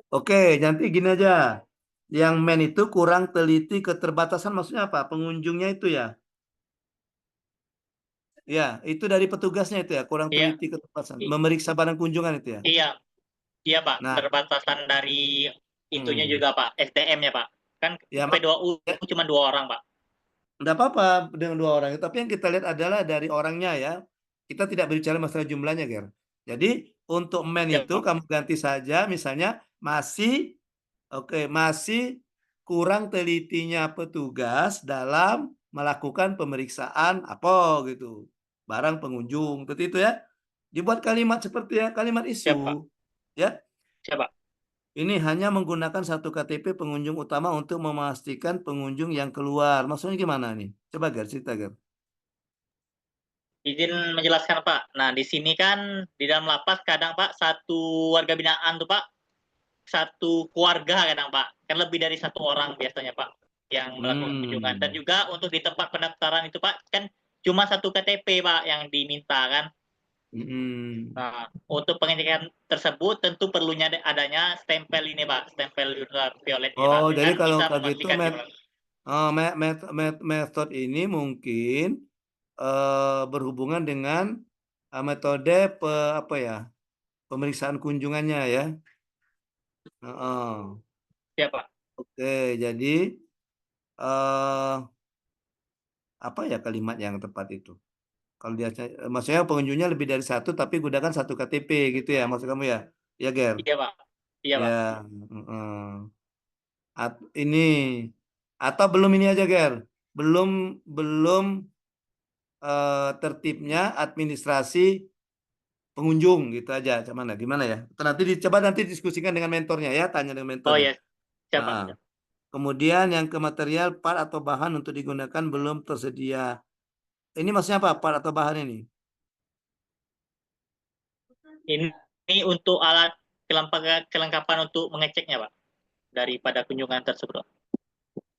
Oke, nanti gini aja. Yang men itu kurang teliti keterbatasan maksudnya apa? Pengunjungnya itu ya. Ya, itu dari petugasnya itu ya, kurang Iya. teliti keterbatasan. Memeriksa barang kunjungan itu ya. Iya. Iya, Pak. Nah, Terbatasan dari itunya juga, Pak. SDM-nya, Pak. Kan ya, P2U cuma 2 orang, Pak. Enggak apa-apa dengan 2 orang, tapi yang kita lihat adalah dari orangnya ya. Kita tidak berbicara masalah jumlahnya, Ger. Jadi untuk men Siap, itu Pak. kamu ganti saja misalnya masih kurang telitinya petugas dalam melakukan pemeriksaan apa gitu. Barang pengunjung, seperti itu ya. Dibuat kalimat seperti ya, kalimat Siap, Pak. isu. Ya. Siap, Pak. Ini hanya menggunakan 1 KTP pengunjung utama untuk memastikan pengunjung yang keluar. Maksudnya gimana nih? Coba Gar, cerita Gar. Izin menjelaskan, Pak. Nah, di sini kan di dalam lapas kadang, Pak, 1 warga binaan tuh, Pak, 1 keluarga kadang, Pak. Kan lebih dari 1 orang biasanya, Pak, yang melakukan kunjungan. Dan juga untuk di tempat pendaftaran itu, Pak, kan cuma 1 KTP, Pak, yang diminta kan. Nah, untuk pengecekan tersebut tentu perlunya adanya stempel ini, Pak, stempel ultraviolet ini, Pak. Oh, jadi Kan kalau bisa kayak gitu memastikan metode ini mungkin berhubungan dengan metode apa ya? Pemeriksaan kunjungannya ya. Heeh. Siap, Pak. Oke, jadi apa ya kalimat yang tepat itu? Kalau dia maksudnya pengunjungnya lebih dari 1 tapi gunakan 1 KTP gitu ya maksud kamu ya? Ya, Ger? Iya, Pak. Iya, Pak. Ya, heeh. Ini atau belum ini aja, Ger. Belum tertibnya administrasi pengunjung gitu aja. Gimana ya? Coba nanti diskusikan dengan mentornya ya, tanya dengan Oh mentornya. iya, siap, Pak. Nah, kemudian yang ke material part atau bahan untuk digunakan belum tersedia. Ini maksudnya apa? Part atau bahan ini? Ini untuk alat kelengkapan untuk mengeceknya, Pak, daripada kunjungan tersebut.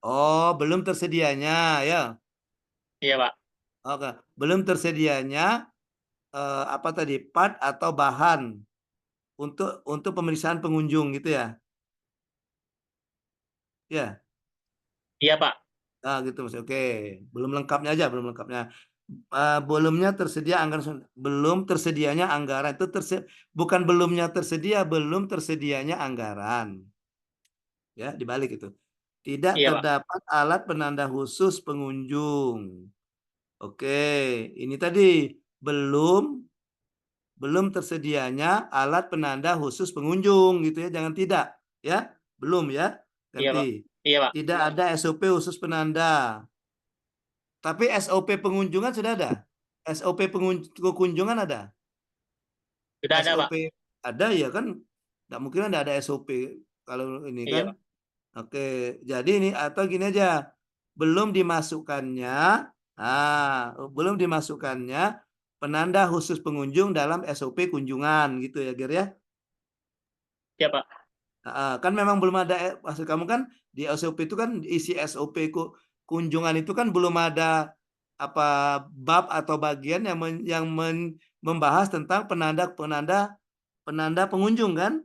Oh, belum tersedianya ya. Iya, Pak. Oke, belum tersedianya apa tadi part atau bahan untuk pemeriksaan pengunjung gitu ya. Ya. Iya, Pak. Nah, gitu Mas. Oke, belum lengkapnya aja, belum lengkapnya. Belumnya tersedia anggaran, belum tersedianya anggaran itu bukan belumnya tersedia, belum tersedianya anggaran. Ya, dibalik itu. Tidak Iya, Pak. terdapat alat penanda khusus pengunjung. Oke, ini tadi belum belum tersedianya alat penanda khusus pengunjung gitu ya, jangan tidak ya. Belum ya. Iya, Pak. Ganti. Iya, Pak. Tidak ada SOP khusus penanda. Tapi SOP pengunjungan sudah ada. SOP kunjungan ada. Sudah ada, Pak. SOP ada ya kan? Nggak mungkin ada SOP kalau ini Iya, kan. Pak. Oke, jadi ini atau gini aja, belum dimasukkannya, belum dimasukkannya penanda khusus pengunjung dalam SOP kunjungan gitu ya, Ger ya. Iya, Pak. Kan memang belum ada, maksud kamu kan di SOP itu kan isi SOP kunjungan itu kan belum ada apa bab atau bagian membahas tentang penanda pengunjung kan,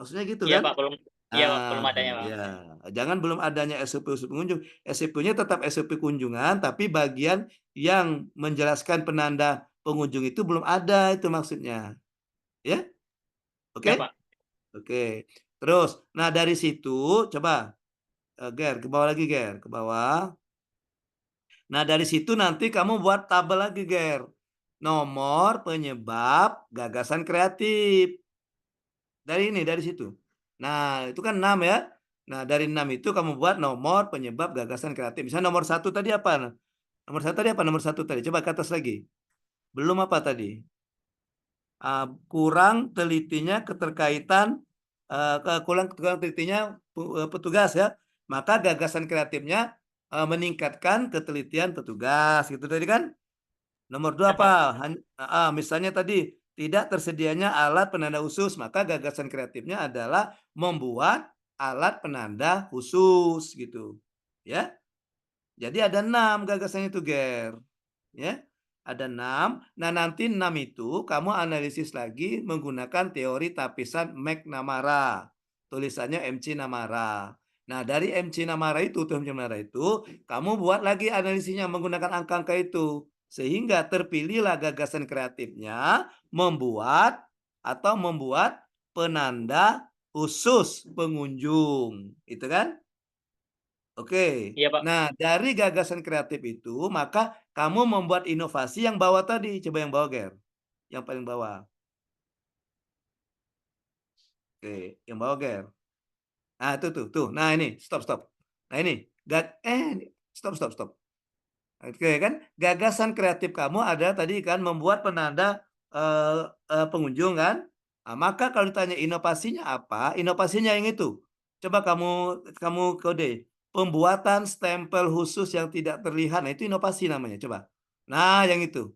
maksudnya gitu Iya, kan? Pak. Belum. Iya, Pak. Belum adanya, Pak. Ya, jangan belum adanya SOP khusus pengunjung. SOP-nya tetap SOP kunjungan, tapi bagian yang menjelaskan penanda pengunjung itu belum ada, itu maksudnya. Ya, oke? Iya, Pak. Oke. Terus, nah dari situ coba Ger, ke bawah lagi Ger, ke bawah. Nah, dari situ nanti kamu buat tabel lagi Ger. Nomor penyebab gagasan kreatif. Dari situ. Nah, itu kan 6 ya. Nah, dari 6 itu kamu buat nomor penyebab gagasan kreatif. Misalnya nomor satu tadi apa? Nomor satu tadi apa? Nomor satu tadi. Coba ke atas lagi. Belum apa tadi? Kurang telitinya keterkaitan, kurang telitinya petugas ya. Maka gagasan kreatifnya meningkatkan ketelitian petugas. Gitu tadi kan? Nomor dua Iya, apa? Pak. Misalnya tadi tidak tersedianya alat penanda khusus, maka gagasan kreatifnya adalah membuat alat penanda khusus gitu. Ya. Jadi ada 6 gagasannya itu, Ger. Ya. Ada 6. Nah, nanti 6 itu kamu analisis lagi menggunakan teori tapisan McNamara. Tulisannya MC Namara. Nah, dari MC Namara itu, kamu buat lagi analisisnya menggunakan angka-angka itu. Sehingga terpilihlah gagasan kreatifnya membuat penanda khusus pengunjung. Itu kan? Oke. Iya, Pak. Nah, dari gagasan kreatif itu, maka kamu membuat inovasi yang bawah tadi. Coba yang bawah, Ger. Yang paling bawah. Oke, yang bawah, Ger. Nah, itu tuh. Nah, ini, stop. Nah, ini. Stop, stop. Oke, kan? Gagasan kreatif kamu ada tadi kan membuat penanda pengunjung kan? Nah, maka kalau ditanya inovasinya apa? Inovasinya yang itu. Coba kamu kode. Pembuatan stempel khusus yang tidak terlihat. Nah, itu inovasi namanya. Coba. Nah, yang itu.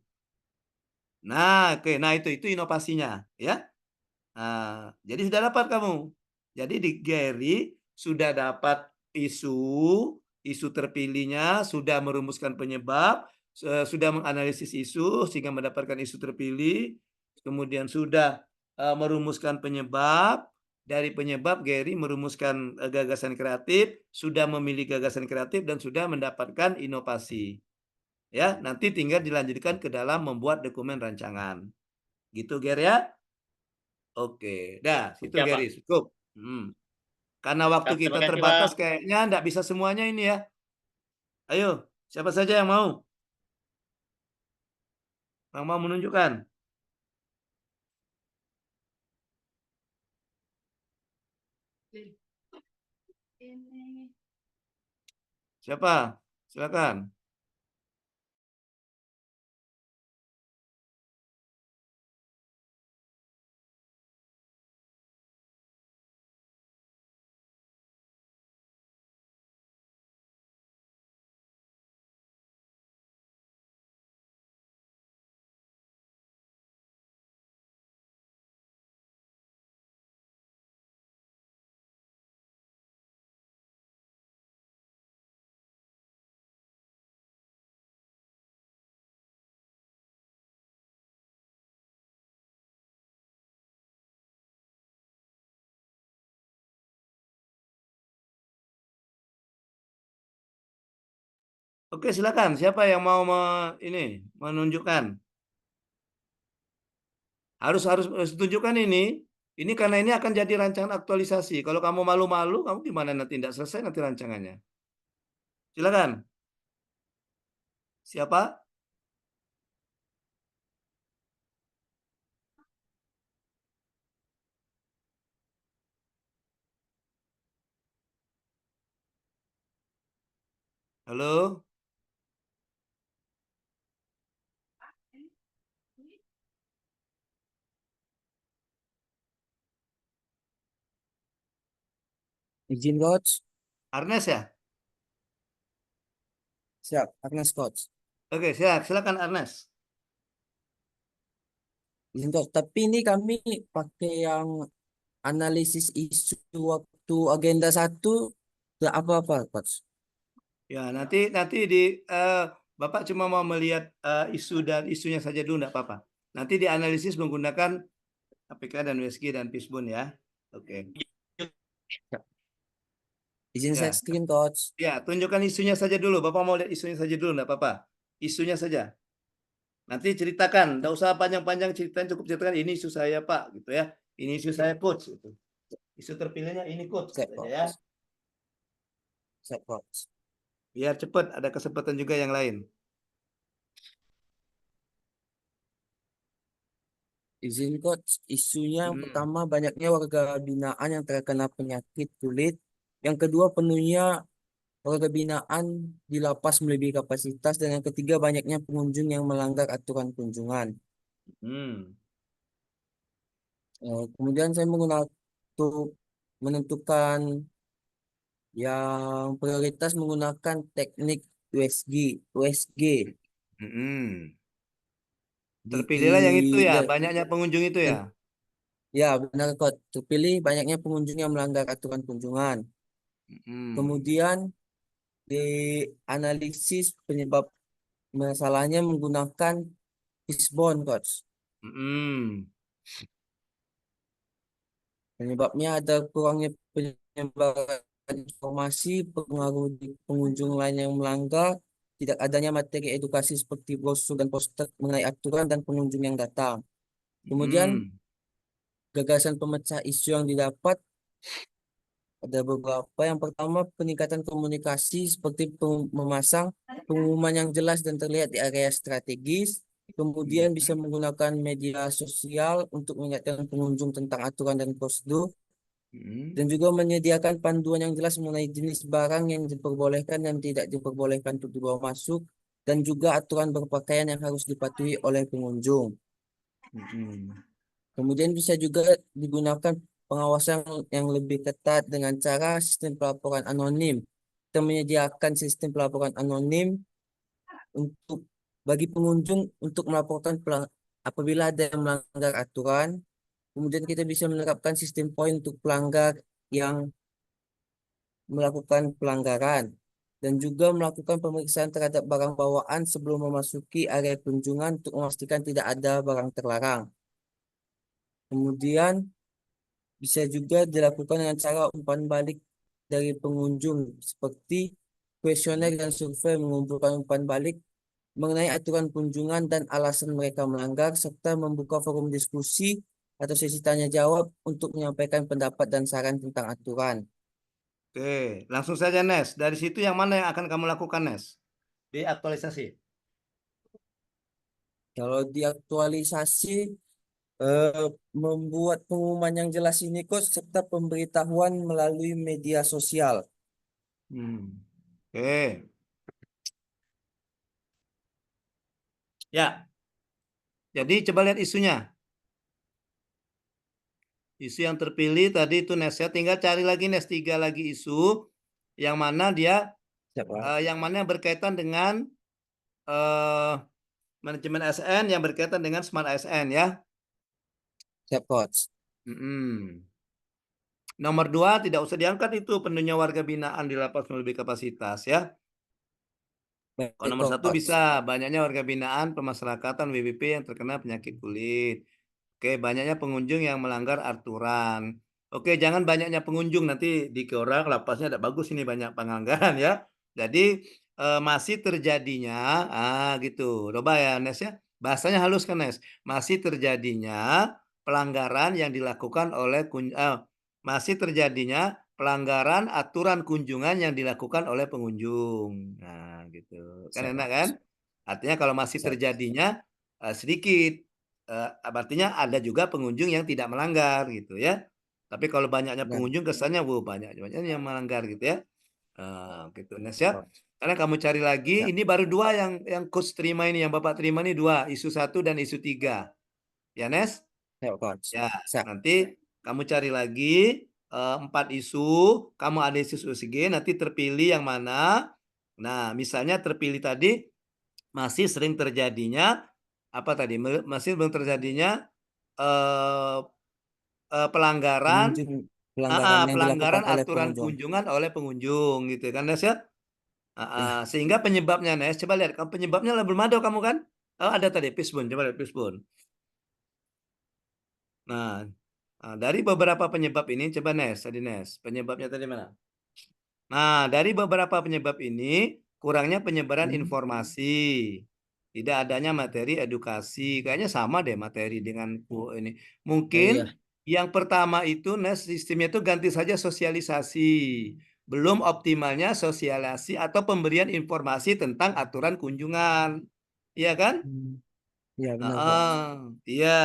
Nah, oke. Nah, itu inovasinya, ya. Jadi sudah dapat kamu. Jadi di Gary sudah dapat isu, isu terpilihnya, sudah merumuskan penyebab, sudah menganalisis isu sehingga mendapatkan isu terpilih, kemudian sudah merumuskan penyebab, dari penyebab Gary merumuskan gagasan kreatif, sudah memilih gagasan kreatif dan sudah mendapatkan inovasi. Ya, nanti tinggal dilanjutkan ke dalam membuat dokumen rancangan. Gitu Gary ya. Oke, dah, situ Ya, Pak. Gary, cukup. Karena waktu kita Terima kasih, terbatas, Pak. kayaknya nggak bisa semuanya ini ya. Ayo, siapa saja yang mau? Yang mau menunjukkan? Siapa? Silakan. Oke, silakan. Siapa yang mau ini menunjukkan? Harus tunjukkan ini. Ini karena ini akan jadi rancangan aktualisasi. Kalau kamu malu-malu, kamu gimana nanti tidak selesai nanti rancangannya? Silakan. Siapa? Halo? Izin coach. Arnes ya? Siap, Agnes coach. Oke, silakan Arnes. Izin coach. Tapi ini kami pakai yang analisis isu waktu agenda 1 ke apa-apa coach. Ya, nanti di Bapak cuma mau melihat isu dan isunya saja dulu, enggak apa-apa. Nanti dianalisis menggunakan APK dan USG dan Fishbone ya. Oke. Izin Ya. share screen coach. Ya, tunjukkan isunya saja dulu. Bapak mau lihat isunya saja dulu, enggak apa-apa. Isunya saja. Nanti ceritakan, enggak usah panjang-panjang ceritain, cukup ceritakan ini isu saya, Pak, gitu ya. Ini isu saya coach gitu. Isu terpilihnya ini coach Siap saja coach. ya. Siap coach. Biar cepat, ada kesempatan juga yang lain. Izin coach, isunya yang pertama banyaknya warga binaan yang terkena penyakit kulit. Yang kedua penuhnya warga binaan di lapas melebihi kapasitas. Dan yang ketiga banyaknya pengunjung yang melanggar aturan kunjungan. Kemudian saya menentukan yang prioritas menggunakan teknik USG. Terpilihlah yang itu ya, dan- banyaknya pengunjung itu ya. Ya, benar coach. Terpilih banyaknya pengunjung yang melanggar aturan kunjungan. Kemudian dianalisis penyebab masalahnya menggunakan Fishbone coach. Penyebabnya ada kurangnya penyebaran informasi, pengaruh di pengunjung lain yang melanggar, tidak adanya materi edukasi seperti brosur dan poster mengenai aturan dan pengunjung yang datang. Kemudian gagasan pemecah isu yang didapat ada beberapa. Yang pertama, peningkatan komunikasi seperti memasang pengumuman yang jelas dan terlihat di area strategis. Kemudian bisa menggunakan media sosial untuk mengingatkan pengunjung tentang aturan dan prosedur. Dan juga menyediakan panduan yang jelas mengenai jenis barang yang diperbolehkan dan tidak diperbolehkan untuk dibawa masuk. Dan juga aturan berpakaian yang harus dipatuhi oleh pengunjung. Kemudian bisa juga digunakan pengawasan yang lebih ketat dengan cara sistem pelaporan anonim. Kita menyediakan sistem pelaporan anonim untuk bagi pengunjung untuk melaporkan apabila ada yang melanggar aturan. Kemudian kita bisa menerapkan sistem poin untuk pelanggar yang melakukan pelanggaran. Dan juga melakukan pemeriksaan terhadap barang bawaan sebelum memasuki area kunjungan untuk memastikan tidak ada barang terlarang. Kemudian bisa juga dilakukan dengan cara umpan balik dari pengunjung seperti kuesioner dan survei mengumpulkan umpan balik mengenai aturan kunjungan dan alasan mereka melanggar serta membuka forum diskusi atau sesi tanya jawab untuk menyampaikan pendapat dan saran tentang aturan. Oke, langsung saja Nes. Dari situ yang mana yang akan kamu lakukan Nes? Di aktualisasi. Kalau diaktualisasi membuat pengumuman yang jelas ini coach serta pemberitahuan melalui media sosial. Oke. Ya. Jadi coba lihat isunya. Isu yang terpilih tadi itu Nes ya. Tinggal cari lagi Nes 3 lagi isu yang mana dia yang mana berkaitan dengan manajemen ASN yang berkaitan dengan Smart ASN ya. Siap coach. Nomor 2 tidak usah diangkat itu penuhnya warga binaan di lapas melebihi kapasitas ya. Kalau nomor 1 bisa banyaknya warga binaan pemasyarakatan WBP yang terkena penyakit kulit. Oke, banyaknya pengunjung yang melanggar aturan. Oke, jangan banyaknya pengunjung nanti dikira lapasnya tidak bagus ini banyak pelanggaran ya. Jadi masih terjadinya, gitu. Coba ya Nes ya, bahasanya halus kan Nes. Masih terjadinya pelanggaran yang dilakukan oleh masih terjadinya pelanggaran aturan kunjungan yang dilakukan oleh pengunjung. Nah, gitu. Kan Siap, enak Coach. kan? Artinya kalau masih Siap. terjadinya sedikit, artinya ada juga pengunjung yang tidak melanggar gitu ya. Tapi kalau banyaknya Benar. pengunjung kesannya banyak yang melanggar gitu ya. Gitu. Nah, siap. Coach. Karena kamu cari lagi, Siap. ini baru dua yang coach terima ini, yang Bapak terima ini dua, isu 1 dan isu 3. Ya, Nes? Siap, Coach. Ya, Siap. nanti kamu cari lagi 4 isu, kamu ada isu USG, nanti terpilih yang mana. Nah, misalnya terpilih tadi masih sering terjadinya apa tadi? Masih belum terjadinya eh, pelanggaran Pelanggaran yang dilakukan pelanggaran oleh aturan pengunjung. kunjungan oleh pengunjung gitu kan Nes ya? Ya. Sehingga penyebabnya Nes, coba lihat penyebabnya belum ada kamu kan? Oh, ada tadi Fishbone, coba lihat Fishbone. Nah, dari beberapa penyebab ini coba Nes, tadi Nes, penyebabnya tadi mana? Nah, dari beberapa penyebab ini kurangnya penyebaran informasi, tidak adanya materi edukasi, kayaknya sama deh materi dengan ini. Mungkin Iya. yang pertama itu Nes sistemnya itu ganti saja sosialisasi, belum optimalnya sosialisasi atau pemberian informasi tentang aturan kunjungan, iya kan? Iya, benar, Coach. Iya,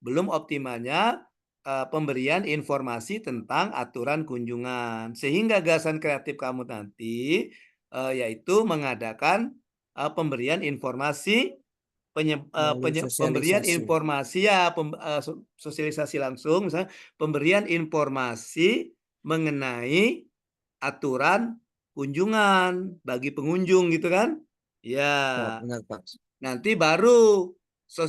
belum optimalnya pemberian informasi tentang aturan kunjungan. Sehingga gagasan kreatif kamu nanti yaitu mengadakan pemberian informasi Melalui pemberian sosialisasi. informasi ya sosialisasi langsung, misalnya pemberian informasi mengenai aturan kunjungan bagi pengunjung gitu kan? Siap, Ya. benar, Coach. Nanti baru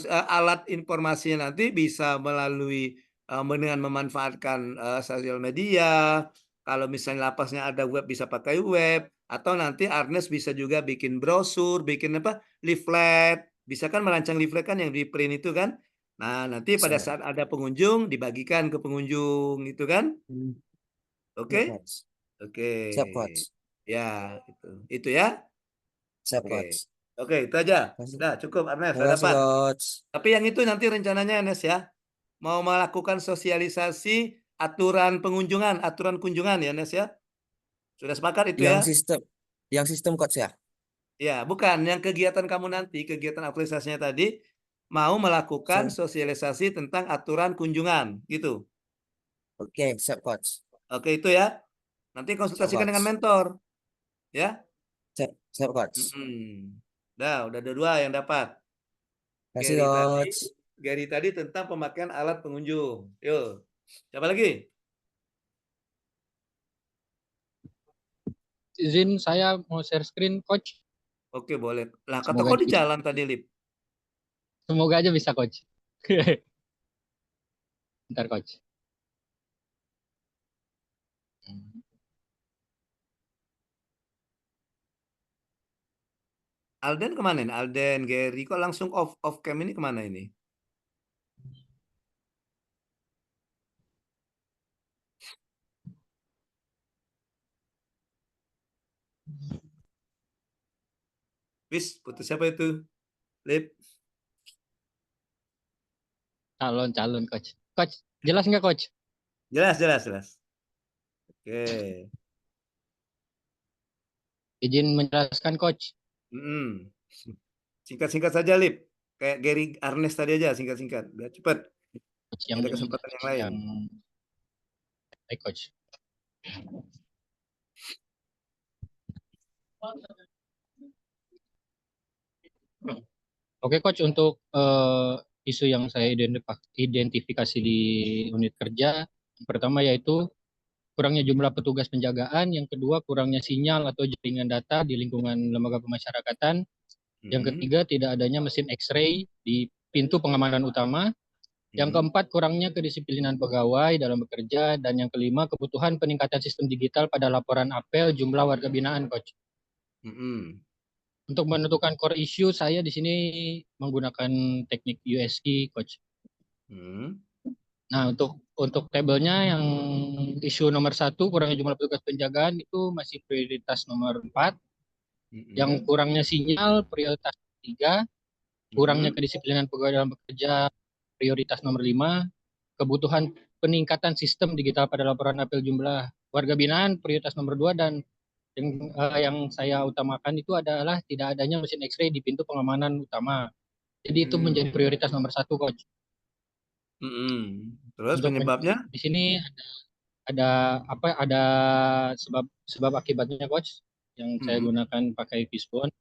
alat informasinya nanti bisa melalui dengan memanfaatkan sosial media. Kalau misalnya lapasnya ada web bisa pakai web, atau nanti Arnes bisa juga bikin brosur, bikin apa leaflet. Bisa kan merancang leaflet kan yang di print itu kan. Nah, nanti pada Siap. saat ada pengunjung dibagikan ke pengunjung itu kan. Siap, Oke? Coach. Oke. Siap, Coach. Ya, itu. Itu ya. Siap, Oke. Coach. Oke, itu aja. Kasih. Sudah cukup Arnes, Terima saya kasih, dapat. Coach. Tapi yang itu nanti rencananya Nes ya, mau melakukan sosialisasi aturan pengunjungan, aturan kunjungan ya Nes ya. Sudah sepakat itu ya? Yang sistem, Coach ya. Ya, bukan yang kegiatan kamu nanti, kegiatan aktualisasinya tadi mau melakukan sosialisasi tentang aturan kunjungan gitu. Oke, siap, Coach. Oke itu ya. Nanti Siap, konsultasikan dengan Coach. mentor ya. Siap, Coach. Udah ada dua yang dapat. Terima kasih, Coach. Gary tadi tentang pemakaian alat pengunjung. Yuk, siapa lagi? Izin saya mau share screen, Coach. Oke, boleh. Lah, kata Semoga kau di jalan tadi, Lip. semoga aja bisa, Coach. Bentar, Coach. Alden kemana ini? Alden, Gary, kok langsung off cam ini kemana ini? Wis, putus siapa itu? Lip. Calon, Coach. Coach, jelas nggak, Coach? Jelas. Oke. Izin menjelaskan, Coach. Singkat-singkat saja, Lip. Kayak Gary Arnes tadi aja, singkat-singkat. Biar cepat. Yang Ada kesempatan yang lain. Baik, Coach. Oke, Coach, untuk isu yang saya identifikasi di unit kerja, yang pertama yaitu kurangnya jumlah petugas penjagaan, yang kedua kurangnya sinyal atau jaringan data di lingkungan lembaga pemasyarakatan, yang ketiga tidak adanya mesin X-ray di pintu pengamanan utama, yang keempat kurangnya kedisiplinan pegawai dalam bekerja, dan yang kelima kebutuhan peningkatan sistem digital pada laporan apel jumlah warga binaan, Coach. Untuk menentukan core issue, saya di sini menggunakan teknik USE, Coach. Nah, untuk tabelnya yang isu nomor 1, kurangnya jumlah petugas penjagaan itu masih prioritas nomor 4. Yang kurangnya sinyal prioritas 3, kurangnya kedisiplinan pegawai dalam bekerja prioritas nomor 5, kebutuhan peningkatan sistem digital pada laporan apel jumlah warga binaan prioritas nomor 2, dan yang saya utamakan itu adalah tidak adanya mesin X-ray di pintu pengamanan utama. Jadi itu menjadi prioritas nomor 1, Coach. Terus Untuk penyebabnya? di sini ada sebab akibatnya, Coach, yang saya gunakan pakai Fishbone.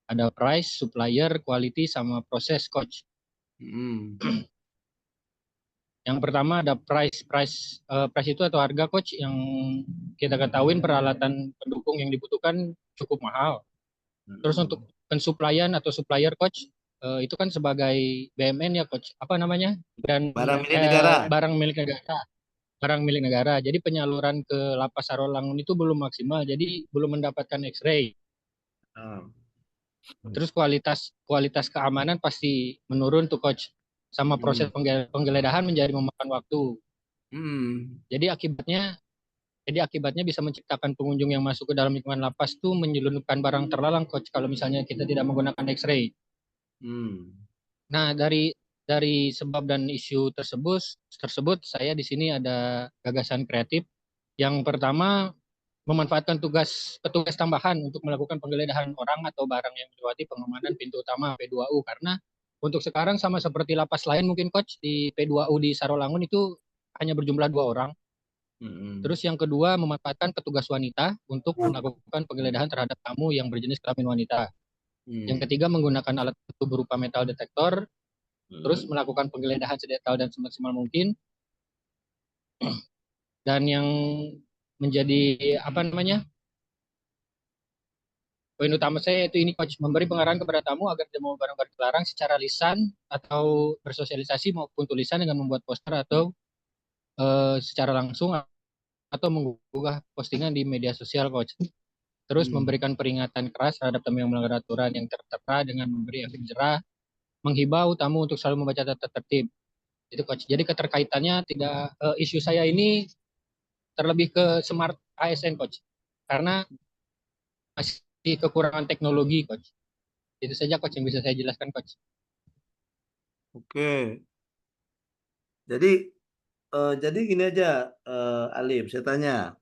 Ada price, supplier, quality, sama proses, Coach. Yang pertama ada price. Price itu atau harga, Coach, yang kita ketahuin peralatan pendukung yang dibutuhkan cukup mahal. Terus untuk pensuplaian atau supplier, Coach, itu kan sebagai BMN ya, Coach. Apa namanya? Dan Barang milik negara. barang milik negara. Barang milik negara. Jadi penyaluran ke Lapas Sarolangun itu belum maksimal. Jadi belum mendapatkan X-ray. Terus kualitas keamanan pasti menurun tuh, Coach. Sama proses penggeledahan menjadi memakan waktu. Jadi akibatnya bisa menciptakan pengunjung yang masuk ke dalam lingkungan lapas tuh menyelundupkan barang terlarang, Coach, kalau misalnya kita tidak menggunakan X-ray. Nah, dari sebab dan isu tersebut saya di sini ada gagasan kreatif. Yang pertama, memanfaatkan petugas tambahan untuk melakukan penggeledahan orang atau barang yang melewati pengamanan pintu utama P2U, karena untuk sekarang sama seperti lapas lain mungkin, Coach, di P2U di Sarolangun itu hanya berjumlah 2 orang. Terus yang kedua, memanfaatkan petugas wanita untuk melakukan penggeledahan terhadap tamu yang berjenis kelamin wanita. Yang ketiga, menggunakan alat bantu berupa metal detektor, terus melakukan penggeledahan sedetail dan semaksimal mungkin. Dan yang menjadi poin utama saya yaitu ini, Coach, memberi pengarahan kepada tamu agar tidak membawa barang-barang terlarang secara lisan atau bersosialisasi maupun tulisan dengan membuat poster atau secara langsung atau mengunggah postingan di media sosial, Coach. Terus memberikan peringatan keras terhadap tamu yang melanggar aturan yang tertera dengan memberi efek jerah, menghibau tamu untuk selalu membaca tata tertib. Itu, Coach. Jadi keterkaitannya tidak isu saya ini terlebih ke smart ASN, Coach. Karena masih kekurangan teknologi, Coach. Itu saja, Coach, yang bisa saya jelaskan, Coach. Oke. Jadi gini aja, Alif, saya tanya.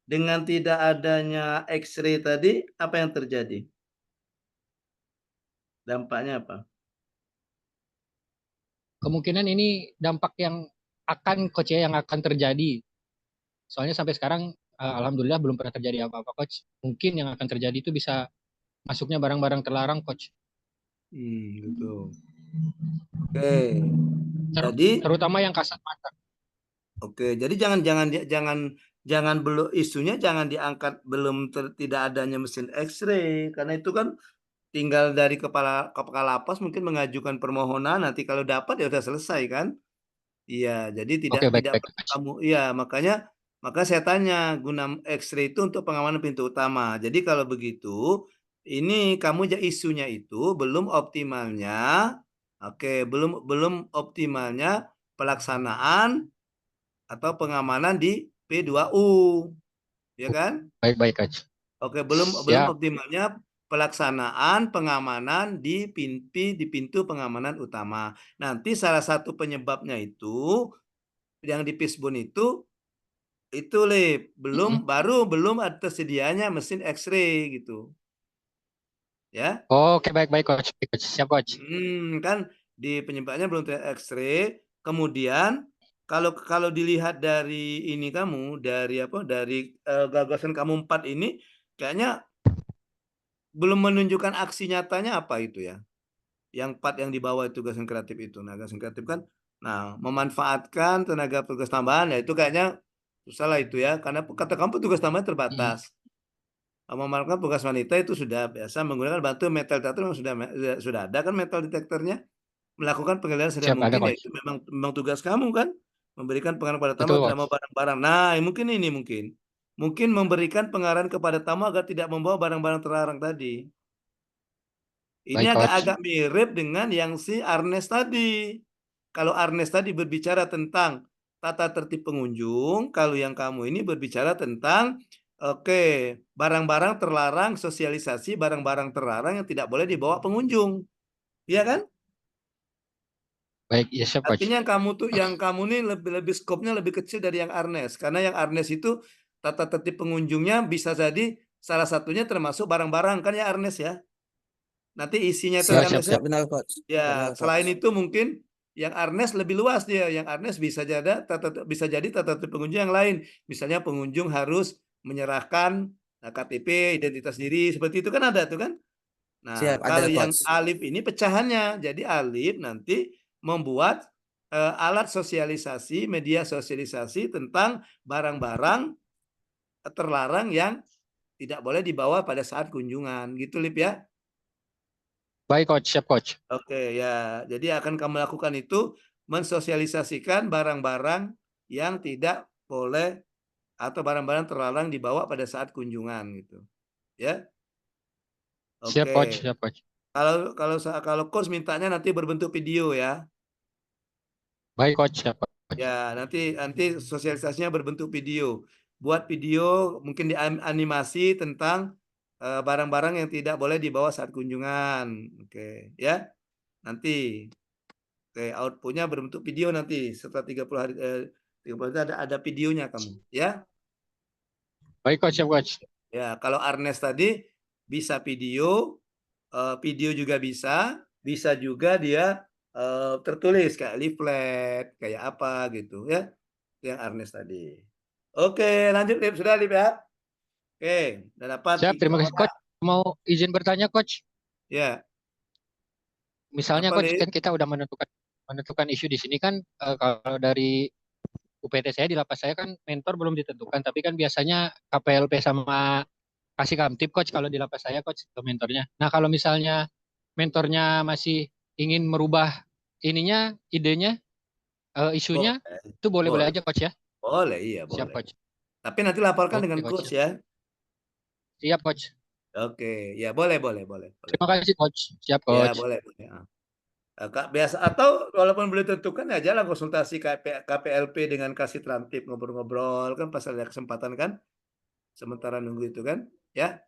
Dengan tidak adanya X-ray tadi, apa yang terjadi? Dampaknya apa? Kemungkinan ini dampak yang akan, Coach, ya, yang akan terjadi. Soalnya sampai sekarang alhamdulillah belum pernah terjadi apa-apa, Coach. Mungkin yang akan terjadi itu bisa masuknya barang-barang terlarang, Coach. Gitu. Oke. Jadi terutama yang kasat mata. Oke, jadi jangan belum isunya jangan diangkat belum tidak adanya mesin X-ray, karena itu kan tinggal dari kepala lapas mungkin mengajukan permohonan, nanti kalau dapat ya udah selesai kan? Iya, jadi tidak perlu kamu, iya, maka saya tanya guna X-ray itu untuk pengamanan pintu utama. Jadi kalau begitu, ini kamu isunya itu belum optimalnya, belum optimalnya pelaksanaan atau pengamanan di P2U, ya kan? Baik, Coach. Oke, belum optimalnya pelaksanaan pengamanan di pintu pengamanan utama. Nanti salah satu penyebabnya itu yang di Fishbone itu belum ada tersedianya mesin X-ray gitu. Ya. Oke, baik, Coach. Siap, Coach. Kan di penyebabnya belum ter X-ray, kemudian kalau dilihat dari ini kamu, dari gagasan kamu 4 ini, kayaknya belum menunjukkan aksi nyatanya apa itu ya. Yang 4 yang di bawah itu gagasan kreatif itu. Nah, gagasan kreatif kan, memanfaatkan tenaga petugas tambahan, ya itu kayaknya susah lah itu ya, karena kata kamu petugas tambahan terbatas. Memanfaatkan petugas wanita itu sudah biasa menggunakan batu metal detektor, sudah ada kan metal detektornya. Melakukan penggeledahan sedang mungkin, ya itu memang tugas kamu kan, memberikan pengarahan kepada tamu tidak mau barang-barang. Nah, mungkin memberikan pengarahan kepada tamu agar tidak membawa barang-barang terlarang tadi. Ini agak mirip dengan yang si Arnes tadi. Kalau Arnes tadi berbicara tentang tata tertib pengunjung, kalau yang kamu ini berbicara tentang Oke, barang-barang terlarang, sosialisasi barang-barang terlarang yang tidak boleh dibawa pengunjung. Iya kan? Baik, ya siap coach. Artinya yang kamu nih lebih skopnya lebih kecil dari yang Arnes, karena yang Arnes itu tata tertib pengunjungnya bisa jadi salah satunya termasuk barang-barang kan ya Arnes ya. Nanti isinya itu Siap, kan siap, siap, benar coach. ya Benar selain coach. itu mungkin yang Arnes lebih luas dia. Yang Arnes bisa jadi tata tertib pengunjung yang lain. Misalnya pengunjung harus menyerahkan KTP, identitas diri seperti itu kan ada tuh kan. Nah, Siap, ada kalau yang coach. Alif ini pecahannya. Jadi Alif nanti membuat alat sosialisasi, media sosialisasi tentang barang-barang terlarang yang tidak boleh dibawa pada saat kunjungan. Gitu, Lip ya. Baik coach, siap coach. Oke, ya. Jadi akan kamu lakukan itu mensosialisasikan barang-barang yang tidak boleh atau barang-barang terlarang dibawa pada saat kunjungan gitu. Ya. Siap coach, Oke. siap coach. Kalau coach mintanya nanti berbentuk video ya. Baik coach, siap coach. Ya, nanti sosialisasinya berbentuk video. Buat video mungkin dianimasi tentang barang-barang yang tidak boleh dibawa saat kunjungan. Oke, ya. Nanti oke, outputnya berbentuk video nanti setelah 30 hari 30 hari ada videonya kamu, ya. Baik coach, siap coach. Ya, kalau Arnes tadi bisa video, video juga bisa juga dia tertulis kayak leaflet, kayak apa gitu ya. Itu yang Arnes tadi. Oke, lanjut Lip, sudah Lip ya. Oke, udah dapat Siap, terima kasih coach. Mau izin bertanya coach. Ya, Misalnya apa coach Lip? kan kita udah menentukan isu di sini kan kalau dari UPT saya di lapas saya kan mentor belum ditentukan, tapi kan biasanya KPLP sama kasih kamtip coach kalau di lapas saya coach ke mentornya. Nah kalau misalnya mentornya masih ingin merubah idenya, isunya, Boleh, itu boleh-boleh boleh, aja coach ya. boleh, iya Siap boleh. coach. Tapi nanti laporkan Oke dengan coach. coach ya. Siap coach. Oke, ya boleh. Terima kasih coach. Siap Ya coach. boleh. Kak, biasa atau walaupun boleh tentukan ya jalan konsultasi KPLP dengan kasih trantip ngobrol-ngobrol kan pas ada kesempatan kan sementara nunggu itu kan ya.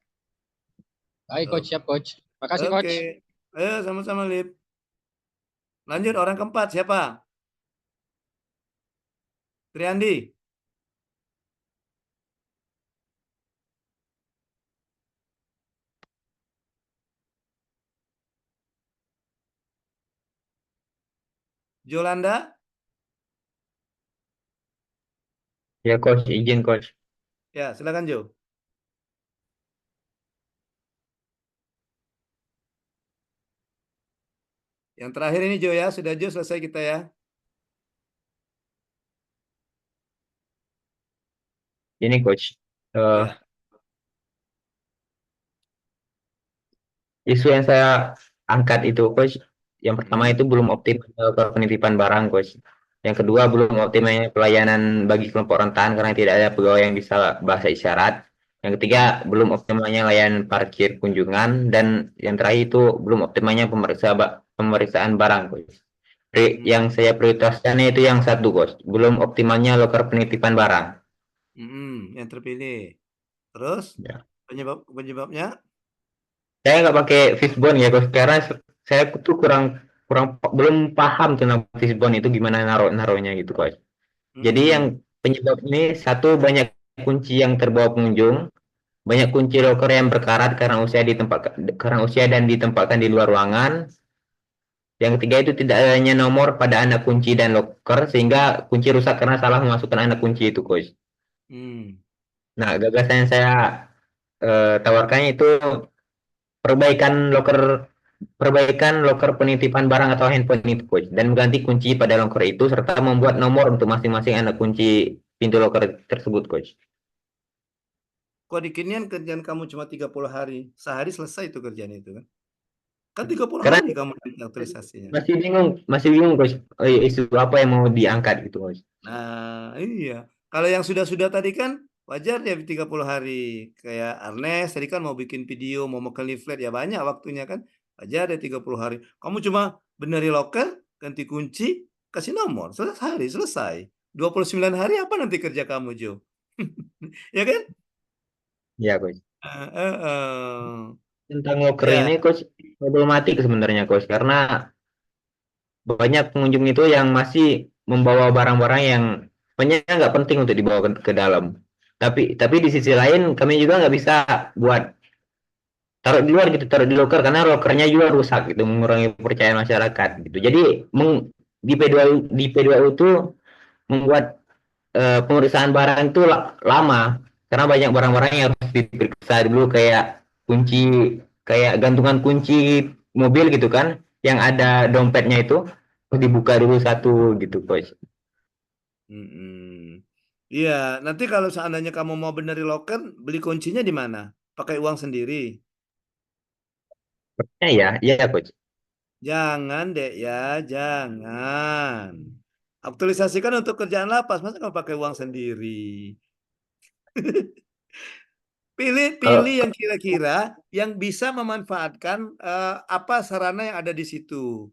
Baik coach, siap coach. Makasih Oke, coach. ayo sama-sama Lip. Lanjut orang keempat siapa? Triandi. Jolanda. Ya coach, izin coach. Ya, silakan Jo. Yang terakhir ini Jo ya, sudah Jo selesai kita ya. Ini coach. Ya. Isu yang saya angkat itu coach, yang pertama itu belum optimal penitipan barang coach. Yang kedua belum optimalnya pelayanan bagi kelompok rentan karena tidak ada pegawai yang bisa bahasa isyarat. Yang ketiga belum optimalnya layanan parkir kunjungan dan yang terakhir itu belum optimalnya pemeriksaan barang coach. Yang saya prioritaskan itu yang satu coach, belum optimalnya loker penitipan barang. Yang terpilih. Terus Ya. penyebabnya? Saya nggak pakai fishbone ya coach karena saya tuh kurang belum paham tentang fishbone itu gimana naruhnya gitu coach. Jadi yang penyebab ini satu banyak kunci yang terbawa pengunjung, banyak kunci loker yang berkarat karena usia dan ditempatkan di luar ruangan. Yang ketiga itu tidak adanya nomor pada anak kunci dan loker sehingga kunci rusak karena salah memasukkan anak kunci itu coach. Nah gagasan yang saya tawarkannya itu perbaikan loker penitipan barang atau handphone itu coach dan mengganti kunci pada loker itu serta membuat nomor untuk masing-masing anak kunci pintu loker tersebut coach. Kok di Kinian kerjaan kamu cuma 30 hari. Sehari selesai itu kerjaan itu kan. Kan 30 Karena hari kamu aktualisasinya. masih bingung coach isu apa yang mau diangkat gitu coach. Nah, iya. Kalau yang sudah-sudah tadi kan wajar ya 30 hari. Kayak Arnes tadi kan mau bikin video, mau ke leaflet ya banyak waktunya kan. Wajar ya 30 hari. Kamu cuma benerin loker, ganti kunci, kasih nomor. Selesai. 29 hari apa nanti kerja kamu, Jo? Ya kan? Ya, Coach. Eh, eh, eh. Tentang locker Ya, ini, Coach, problematik sebenarnya, Coach, karena banyak pengunjung itu yang masih membawa barang-barang yang sebenarnya nggak penting untuk dibawa ke dalam. Tapi di sisi lain kami juga nggak bisa buat taruh di luar gitu, taruh di locker karena lockernya juga rusak gitu, mengurangi kepercayaan masyarakat gitu. Jadi di P2U itu membuat pemeriksaan barang itu lama karena banyak barang-barang yang harus diperiksa dulu kayak kunci, kayak gantungan kunci mobil gitu kan, yang ada dompetnya itu harus dibuka dulu satu gitu, Coach. mm-mm. Iya. Nanti kalau seandainya kamu mau benerin loker, beli kuncinya di mana? Pakai uang sendiri. Ya, Coach. Jangan dek ya, jangan. Aktualisasikan untuk kerjaan lapas, masa kamu pakai uang sendiri? Pilih Kalau yang kira-kira yang bisa memanfaatkan apa sarana yang ada di situ.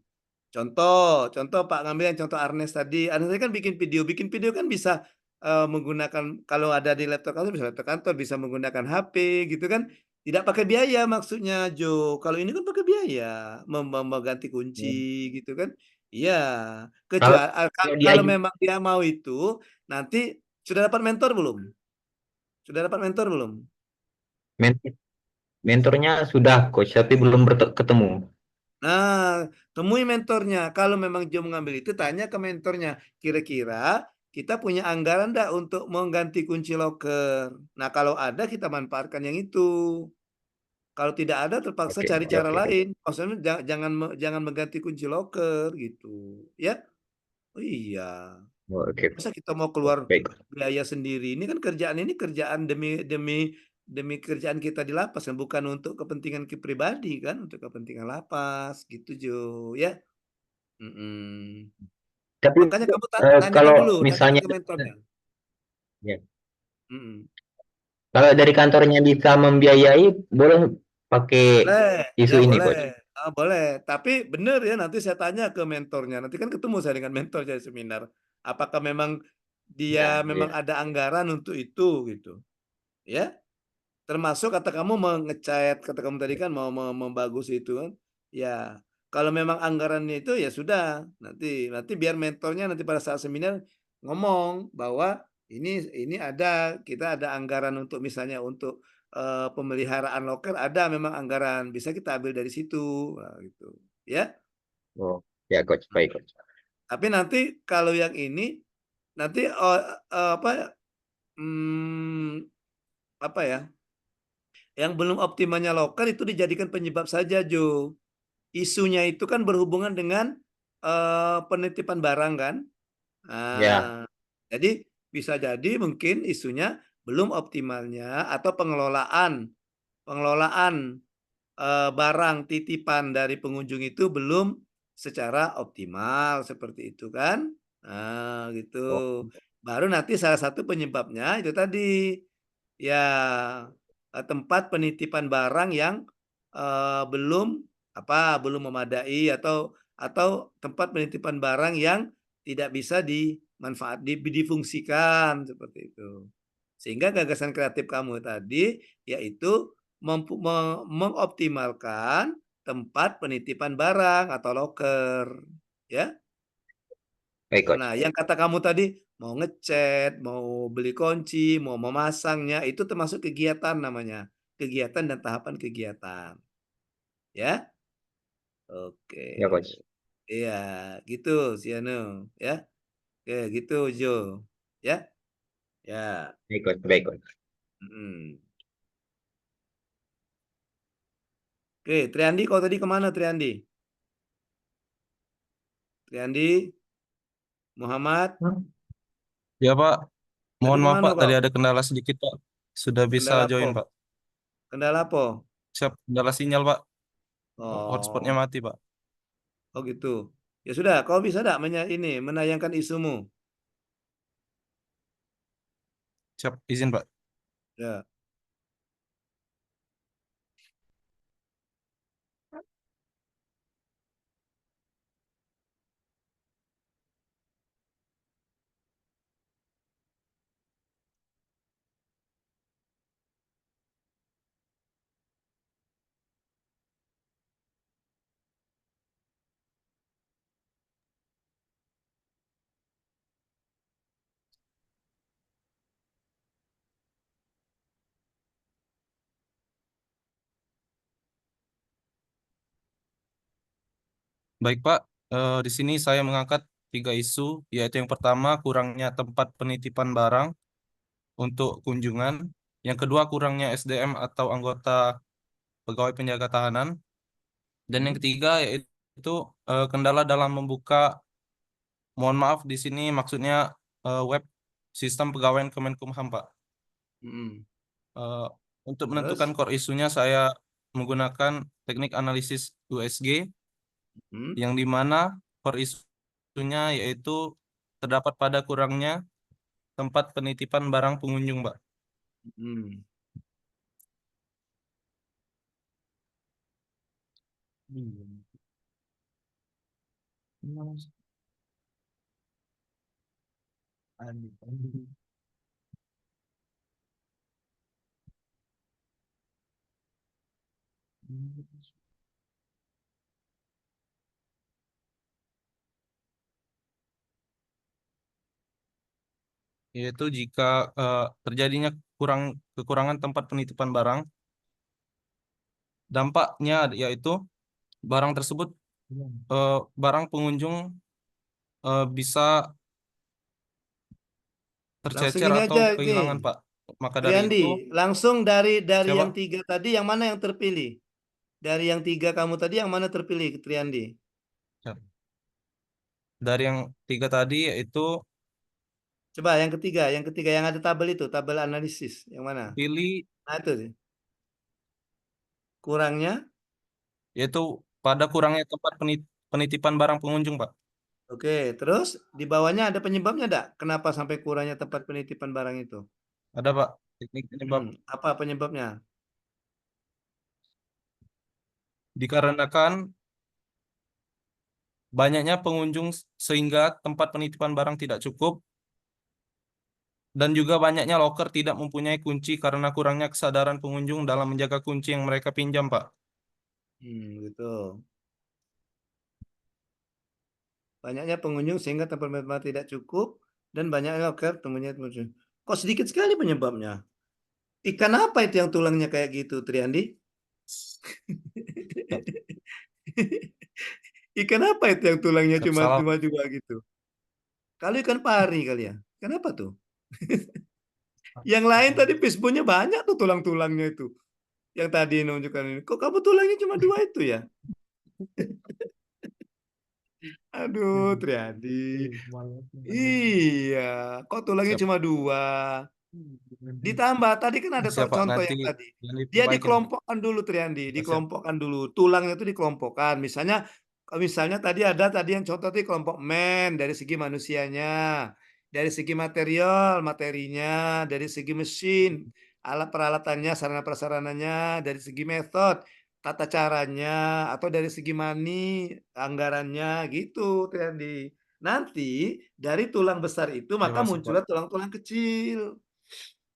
Contoh Pak ngambil yang contoh Arnes tadi. Arnes tadi kan bikin video kan bisa menggunakan kalau ada di laptop kantor bisa laptop kantor, bisa menggunakan HP gitu kan. Tidak pakai biaya maksudnya Jo. Kalau ini kan pakai biaya, mengganti kunci gitu kan. Iya, kalau kecuali kalau kalau dia memang dia mau itu nanti sudah dapat mentor belum? Sudah dapat mentor belum? mentornya sudah, Coach, tapi belum ketemu. Nah, temui mentornya. Kalau memang dia mengambil itu, tanya ke mentornya. Kira-kira kita punya anggaran enggak untuk mengganti kunci loker? Nah, kalau ada kita manfaatkan yang itu. Kalau tidak ada, terpaksa Oke, cari oke, cara oke. lain. Maksudnya jangan mengganti kunci loker gitu. Ya? Oh iya. Oke, Masa kita mau keluar baik. biaya sendiri? Ini kan kerjaan ini kerjaan demi demi demi kerjaan kita di lapas kan, bukan untuk kepentingan pribadi kan, untuk kepentingan lapas gitu Jo. Ya. Mm-mm. Tapi Makanya kamu tanyakan kalau dulu, tanyakan misalnya ke mentornya. ya, Mm-mm. kalau dari kantornya bisa membiayai, boleh pakai Boleh, isu ya ini, boleh. Coach. Boleh. Tapi benar ya, nanti saya tanya ke mentornya. Nanti kan ketemu saya dengan mentornya di seminar. Apakah memang dia Ya, memang ya. ada anggaran untuk itu gitu. Ya, termasuk kata kamu mengecat, kata kamu tadi kan mau membagus itu kan. Ya, kalau memang anggarannya itu ya sudah, nanti nanti biar mentornya nanti pada saat seminar ngomong bahwa ini ada kita ada anggaran untuk misalnya untuk pemeliharaan loker ada memang anggaran bisa kita ambil dari situ. Nah, gitu ya. Oh, ya, Coach, baik, Coach. Tapi nanti kalau yang ini nanti apa hmm, apa ya, yang belum optimalnya loker itu dijadikan penyebab saja Jo. Isunya itu kan berhubungan dengan penitipan barang kan. Ya, Nah, jadi bisa jadi mungkin isunya belum optimalnya atau pengelolaan barang titipan dari pengunjung itu belum secara optimal seperti itu kan. Nah, gitu. oh, Baru nanti salah satu penyebabnya itu tadi ya tempat penitipan barang yang belum belum memadai atau tempat penitipan barang yang tidak bisa difungsikan seperti itu. Sehingga gagasan kreatif kamu tadi yaitu mengoptimalkan tempat penitipan barang atau loker, ya. baik, Coach. Nah, yang kata kamu tadi mau ngecat, mau beli kunci, mau memasangnya itu termasuk kegiatan namanya. Kegiatan dan tahapan kegiatan, ya. Oke. Ya, Coach. Iya, gitu Siano, ya. Oke, gitu Jo. Ya. Ya. Baik, Coach. Baik, Coach. Mm. Oke, Triandi, kau tadi kemana Triandi? Triandi, Muhammad, Ya, Pak. tadi Mohon maaf, kemana Pak. Tadi kau? ada kendala sedikit, Pak. Sudah bisa Kendala apa? join, Pak. Kendala apa? Siap, kendala sinyal, Pak. Hotspotnya Oh, mati, Pak. oh gitu. Ya sudah, kau bisa tidak menayangkan isumu? Siap, izin, Pak. Ya. Baik Pak, di sini saya mengangkat 3 isu, yaitu yang pertama kurangnya tempat penitipan barang untuk kunjungan, yang kedua kurangnya SDM atau anggota pegawai penjaga tahanan, dan yang ketiga yaitu kendala dalam membuka, mohon maaf di sini maksudnya web sistem pegawaian Kemenkumham Pak. Hmm. Eh, untuk Terus? menentukan core isunya saya menggunakan teknik analisis USG, yang dimana core isunya yaitu terdapat pada kurangnya tempat penitipan barang pengunjung, Mbak. Hmm. Yaitu jika terjadinya kekurangan tempat penitipan barang, dampaknya yaitu barang tersebut barang pengunjung bisa Langsung tercecer gini atau aja kehilangan, nih, Pak. Maka dari Triandi, itu, langsung dari yang siapa? 3 tadi yang mana yang terpilih? Dari yang 3 kamu tadi yang mana terpilih, Triandi? Dari yang 3 tadi yaitu Coba yang ketiga yang ada tabel itu, tabel analisis, yang mana? pilih, Nah itu sih. Kurangnya, yaitu pada kurangnya tempat penitipan barang pengunjung, Pak. oke. Terus di bawahnya ada penyebabnya enggak? Kenapa sampai kurangnya tempat penitipan barang itu? Ada, Pak, teknik penyebab. Apa penyebabnya? Dikarenakan banyaknya pengunjung sehingga tempat penitipan barang tidak cukup, dan juga banyaknya loker tidak mempunyai kunci karena kurangnya kesadaran pengunjung dalam menjaga kunci yang mereka pinjam, Pak. Gitu. Banyaknya pengunjung sehingga tempat penitipan tidak cukup dan banyaknya loker temunya pengunjung. Kok sedikit sekali penyebabnya? Ikan apa itu yang tulangnya kayak gitu, Triandi? Ikan apa itu yang tulangnya cuma Salah. cuma dua gitu? Kalau ikan pari kali ya. Kenapa tuh? Yang lain tadi fishbone-nya banyak tuh tulang-tulangnya itu. Yang tadi nunjukkan ini. Kok kamu tulangnya cuma dua itu ya? Aduh, Triadi. Iya, kok tulangnya Siap. cuma dua? Ditambah tadi kan ada Siap, Pak. contoh Nanti yang tadi. yang Dia diperbaikin. dikelompokkan dulu, Triandi, Siap. dikelompokkan dulu. Tulangnya itu dikelompokkan. Misalnya tadi yang contoh tadi kelompok men dari segi manusianya, dari segi materinya, dari segi mesin, alat peralatannya, sarana prasarananya, dari segi metode, tata caranya, atau dari segi anggarannya, gitu, Triandi. Nanti dari tulang besar itu Ya, maka masuk, Pak. muncullah tulang-tulang kecil.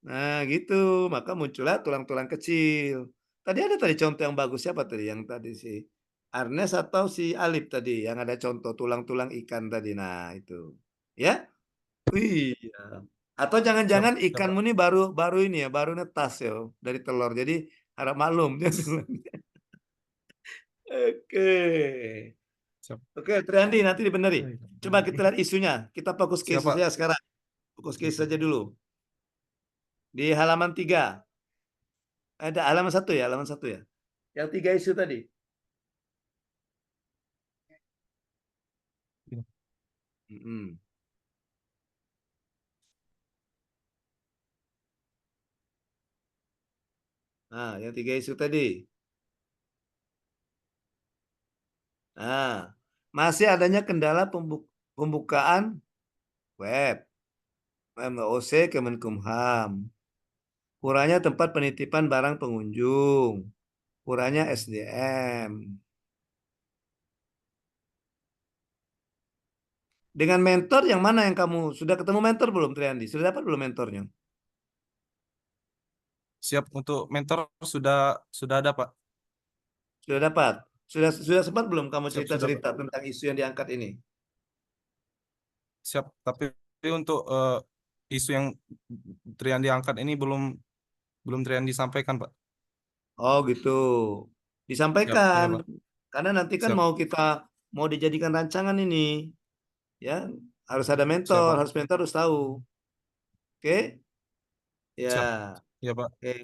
Nah, gitu. Maka muncullah tulang-tulang kecil. Tadi contoh yang bagus siapa tadi? Yang tadi si Arnes atau si Alip tadi yang ada contoh tulang-tulang ikan tadi. Nah, itu. Ya? Iya. Atau Siap, jangan-jangan siap, Pak. ikanmu ini baru baru ini ya, baru netas ya dari telur. Jadi harap maklum. Oke. Siap. Oke, Triandi nanti dibeneri. Coba kita lihat isunya. Kita fokus ke Siap, isu Pak. saya sekarang. Fokus ke isu saja dulu. Di halaman 3. Ada halaman 1 ya, halaman 1 ya. Yang 3 isu tadi. Nah, yang 3 isu tadi. Nah, masih adanya kendala pembukaan web. MOC Kemenkumham. Kurangnya tempat penitipan barang pengunjung. Kurangnya SDM. Dengan mentor yang mana yang kamu sudah ketemu mentor belum, Triandi? Sudah dapat belum mentornya? Siap, untuk mentor sudah ada, Pak. Sudah dapat. Sudah sempat belum kamu Siap, sudah, Pak. cerita-cerita tentang isu yang diangkat ini? Siap, tapi untuk isu yang Trian diangkat ini belum Trian disampaikan, Pak. Oh gitu. Siap, iya, Disampaikan. Pak. Karena nanti kan Siap. mau kita mau dijadikan rancangan ini. Ya, harus ada Siap, mentor, Pak. mentor harus tahu. Oke? Siap. Ya, Ya, Pak. oke.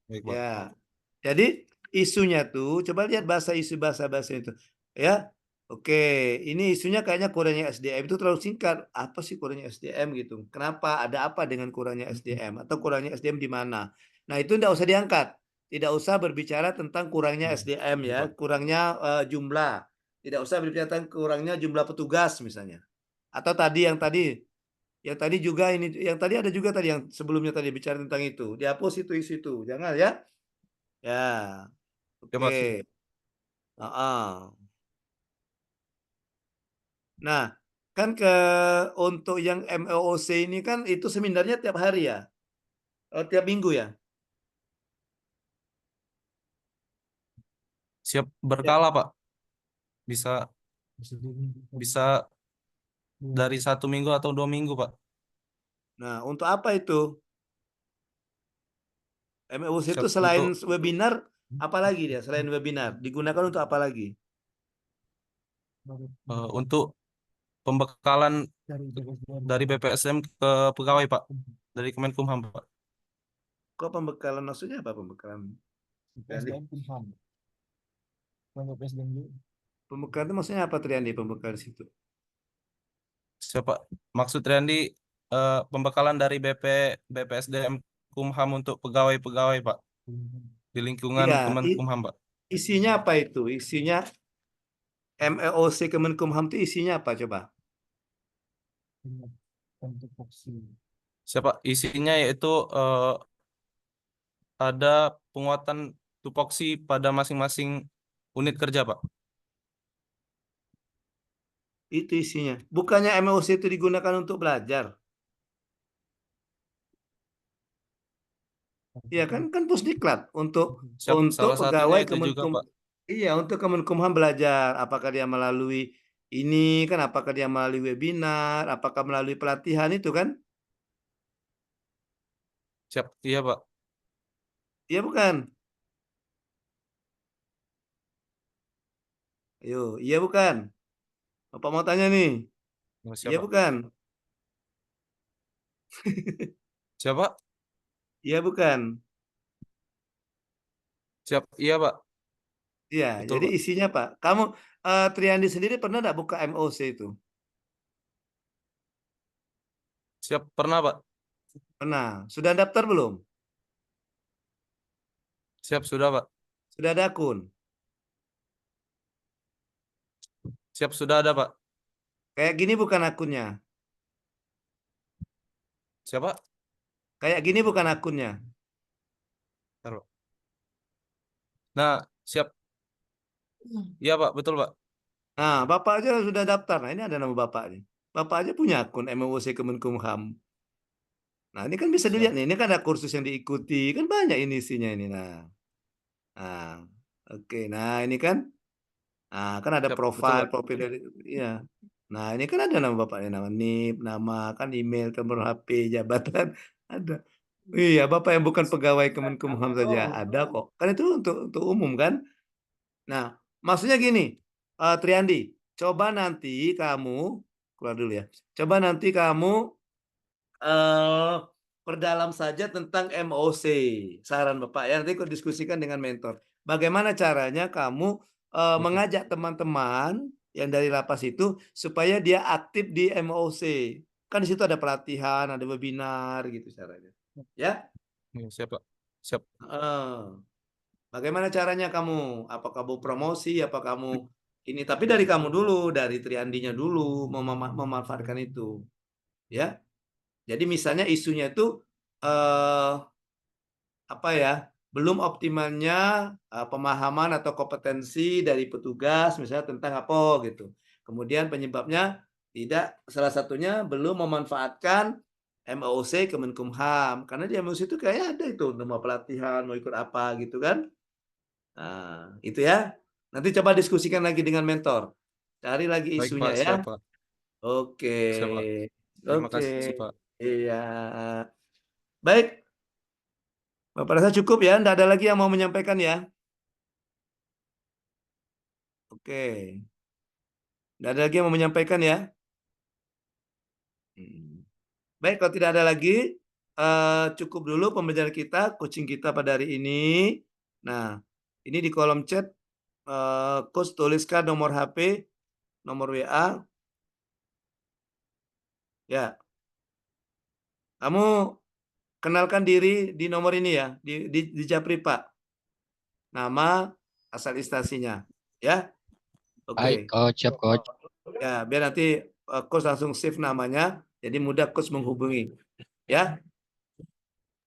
Baik, Pak. Ya. Jadi isunya tuh, coba lihat bahasa itu. Ya, oke. Ini isunya kayaknya kurangnya SDM itu terlalu singkat. Apa sih kurangnya SDM gitu? Kenapa? Ada apa dengan kurangnya SDM? Atau kurangnya SDM di mana? Nah, itu tidak usah diangkat. Tidak usah berbicara tentang kurangnya SDM Iya, ya, Pak. kurangnya jumlah. Tidak usah berbicara tentang kurangnya jumlah petugas misalnya. Atau yang tadi juga ini, yang tadi ada juga tadi yang sebelumnya tadi bicara tentang itu. Dihapus itu isu itu, jangan ya. Ya, Ya, Pak. oke. Ah. Nah, kan untuk yang MEOC ini kan itu seminarnya tiap hari ya, tiap minggu ya. Siap Ya. berkala, Pak. Bisa bisa dari 1 minggu atau 2 minggu, Pak. Nah, untuk apa itu? MEOC itu Siap selain untuk webinar, apa lagi dia? Selain webinar, digunakan untuk apa lagi? untuk pembekalan dari BPSDM ke pegawai, Pak. Dari Kemenkumham, Pak. Kok pembekalan maksudnya apa pembekalan? Triandi? Pembekalan itu maksudnya apa Triandi pembekalan situ? Siapa? Maksud Randy pembekalan dari BPSDM Kumham untuk pegawai-pegawai, Pak. Di lingkungan Iya, Kemenkumham, Pak. isinya apa itu? Isinya MEOC Kemenkumham itu isinya apa coba? Siapa? Isinya yaitu ada penguatan tupoksi pada masing-masing unit kerja, Pak. Itu isinya. Bukannya MEOC itu digunakan untuk belajar? Iya kan Pusdiklat untuk Siap, salah satunya pegawai itu juga, Pak. Iya, untuk Kemenkumham belajar. Apakah dia melalui ini kan? Apakah dia melalui webinar? Apakah melalui pelatihan itu kan? Siap, iya, Pak. Iya bukan? Ayo, iya bukan? Bapak mau tanya nih. Oh, Iya siap, Pak. bukan? Siapa? Iya bukan? Siap, iya, Pak. Iya, Betul, jadi Pak. isinya Pak. Kamu Triandi sendiri pernah nggak buka MOC itu? Siap, pernah, Pak. Pernah. Sudah daftar belum? Siap, sudah, Pak. Sudah ada akun? Siap, sudah ada, Pak. Kayak gini bukan akunnya. Siapa? Kayak gini bukan akunnya. Taruh. Nah, siap. Iya, Pak, betul, Pak. Nah, Bapak aja sudah daftar. Nah, ini ada nama Bapak nih. Bapak aja punya akun MOC Kemenkumham. Nah, ini kan bisa dilihat Siap. nih. Ini kan ada kursus yang diikuti. Kan banyak ini isinya ini. Nah, oke. Nah, ini kan. Nah, kan ada Siap, betul, Pak. profil dari. Iya. Nah, ini kan ada nama Bapaknya, nama NIP, nama kan email, nomor HP, jabatan. Ada. Iya, Bapak yang bukan pegawai Kemenkumham saja ada kok. Kan itu untuk umum kan. Nah, maksudnya gini, Triandi, coba nanti kamu keluar dulu ya. Coba nanti kamu eh perdalam saja tentang MOC. Saran Bapak ya, nanti aku diskusikan dengan mentor. Bagaimana caranya kamu mengajak teman-teman yang dari lapas itu supaya dia aktif di MOC. Kan di situ ada pelatihan, ada webinar gitu caranya. Ya. Iya, siap, Pak. Siap. Eh, Bagaimana caranya kamu? Apa kamu promosi? Apa kamu ini? Tapi dari kamu dulu, dari Triandinya dulu memanfaatkan itu, ya. Jadi misalnya isunya itu apa ya? Belum optimalnya pemahaman atau kompetensi dari petugas, misalnya tentang apa gitu. Kemudian penyebabnya tidak, salah satunya belum memanfaatkan MOC Kemenkumham, karena di MOC itu kayaknya ada itu nama pelatihan mau ikut apa gitu kan. Nah, itu ya. Nanti coba diskusikan lagi dengan mentor. Cari lagi Baik, isunya Pak. ya. Siap, Pak. Oke. Siap, Pak. Terima Oke. kasih, Pak. Iya. Baik. Bapak rasa cukup ya. Tidak ada lagi yang mau menyampaikan ya. Oke. Nggak ada lagi yang mau menyampaikan ya? Baik, kalau tidak ada lagi, cukup dulu pembelajaran kita, coaching kita pada hari ini. Nah, ini di kolom chat, Coach tuliskan nomor HP, nomor WA. Ya, kamu kenalkan diri di nomor ini ya, di Japri Pak. Nama, asal instansinya. Ya, Baik, oke. Coach, siap, Coach. Ya, biar nanti Coach langsung save namanya, jadi mudah Coach menghubungi. Ya,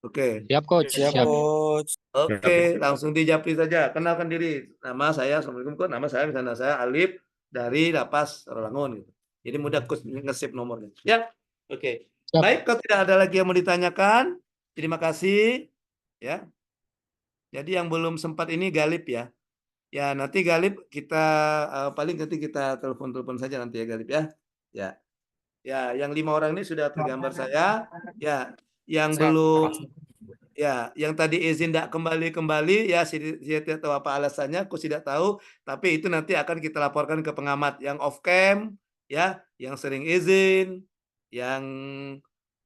oke. Siap, Coach. Siap, Siap. Coach. Oke, langsung di Japri saja. Kenalkan diri. Nama saya, Assalamualaikum Coach. Nama saya, misalnya saya Alif dari Lapas Rawangun. Gitu. Jadi mudah Coach nge-save nomornya. Ya, oke. Siap. Baik, kalau tidak ada lagi yang mau ditanyakan, terima kasih. Ya. Jadi yang belum sempat ini Galip ya. Ya, nanti Galip kita paling nanti kita telepon-telepon saja nanti ya Galip ya. Ya. Ya, yang 5 orang ini sudah tergambar saya. Ya, yang belum ya, yang tadi izin tidak kembali ya saya tidak tahu apa alasannya, aku tidak tahu, tapi itu nanti akan kita laporkan ke pengamat yang off cam ya, yang sering izin, yang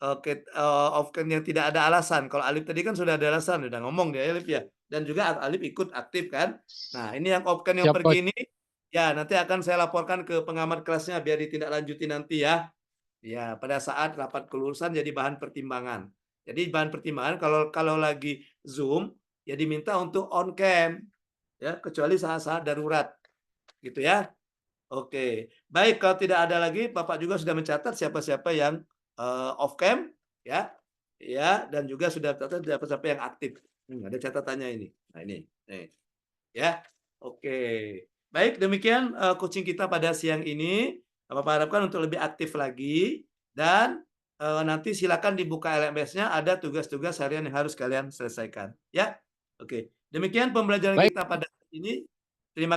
off cam yang tidak ada alasan. Kalau Alif tadi kan sudah ada alasan, udah ngomong dia Alif ya. Dan juga Alif ikut aktif kan. Nah, ini yang off cam yang Siap, pergi Coach. ini ya nanti akan saya laporkan ke pengamat kelasnya biar ditindaklanjuti nanti ya. Ya, pada saat rapat kelulusan jadi bahan pertimbangan. Jadi bahan pertimbangan kalau lagi Zoom ya diminta untuk on cam ya, kecuali saat-saat darurat. Gitu ya. Oke. Baik, kalau tidak ada lagi Bapak juga sudah mencatat siapa-siapa yang off cam ya. Ya, dan juga sudah catat siapa-siapa yang aktif. Ada catatannya ini. Nah, ini. Nih. Ya. Oke. Baik, demikian coaching kita pada siang ini. Bapak harapkan untuk lebih aktif lagi dan nanti silakan dibuka LMS-nya, ada tugas-tugas harian yang harus kalian selesaikan. Ya, oke. Demikian pembelajaran Baik. kita pada hari ini. Terima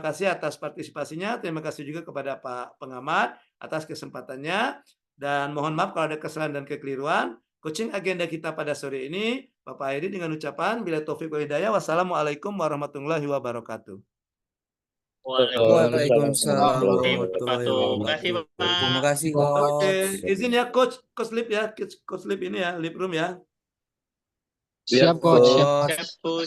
kasih atas partisipasinya. Terima kasih juga kepada Pak Pengamat atas kesempatannya. Dan mohon maaf kalau ada kesalahan dan kekeliruan. Coaching agenda kita pada sore ini, Bapak akhiri dengan ucapan bila taufik wal hidayah. Wassalamualaikum warahmatullahi wabarakatuh. Waalaikumsalam warahmatullahi Terima kasih, wabarakatuh. Pak. Terima kasih, Oke, Coach. izin ya Coach Lip ya, Coach Lip ini ya, Lip Room ya. Siap, Coach. Siap. Coach. Siap, Coach.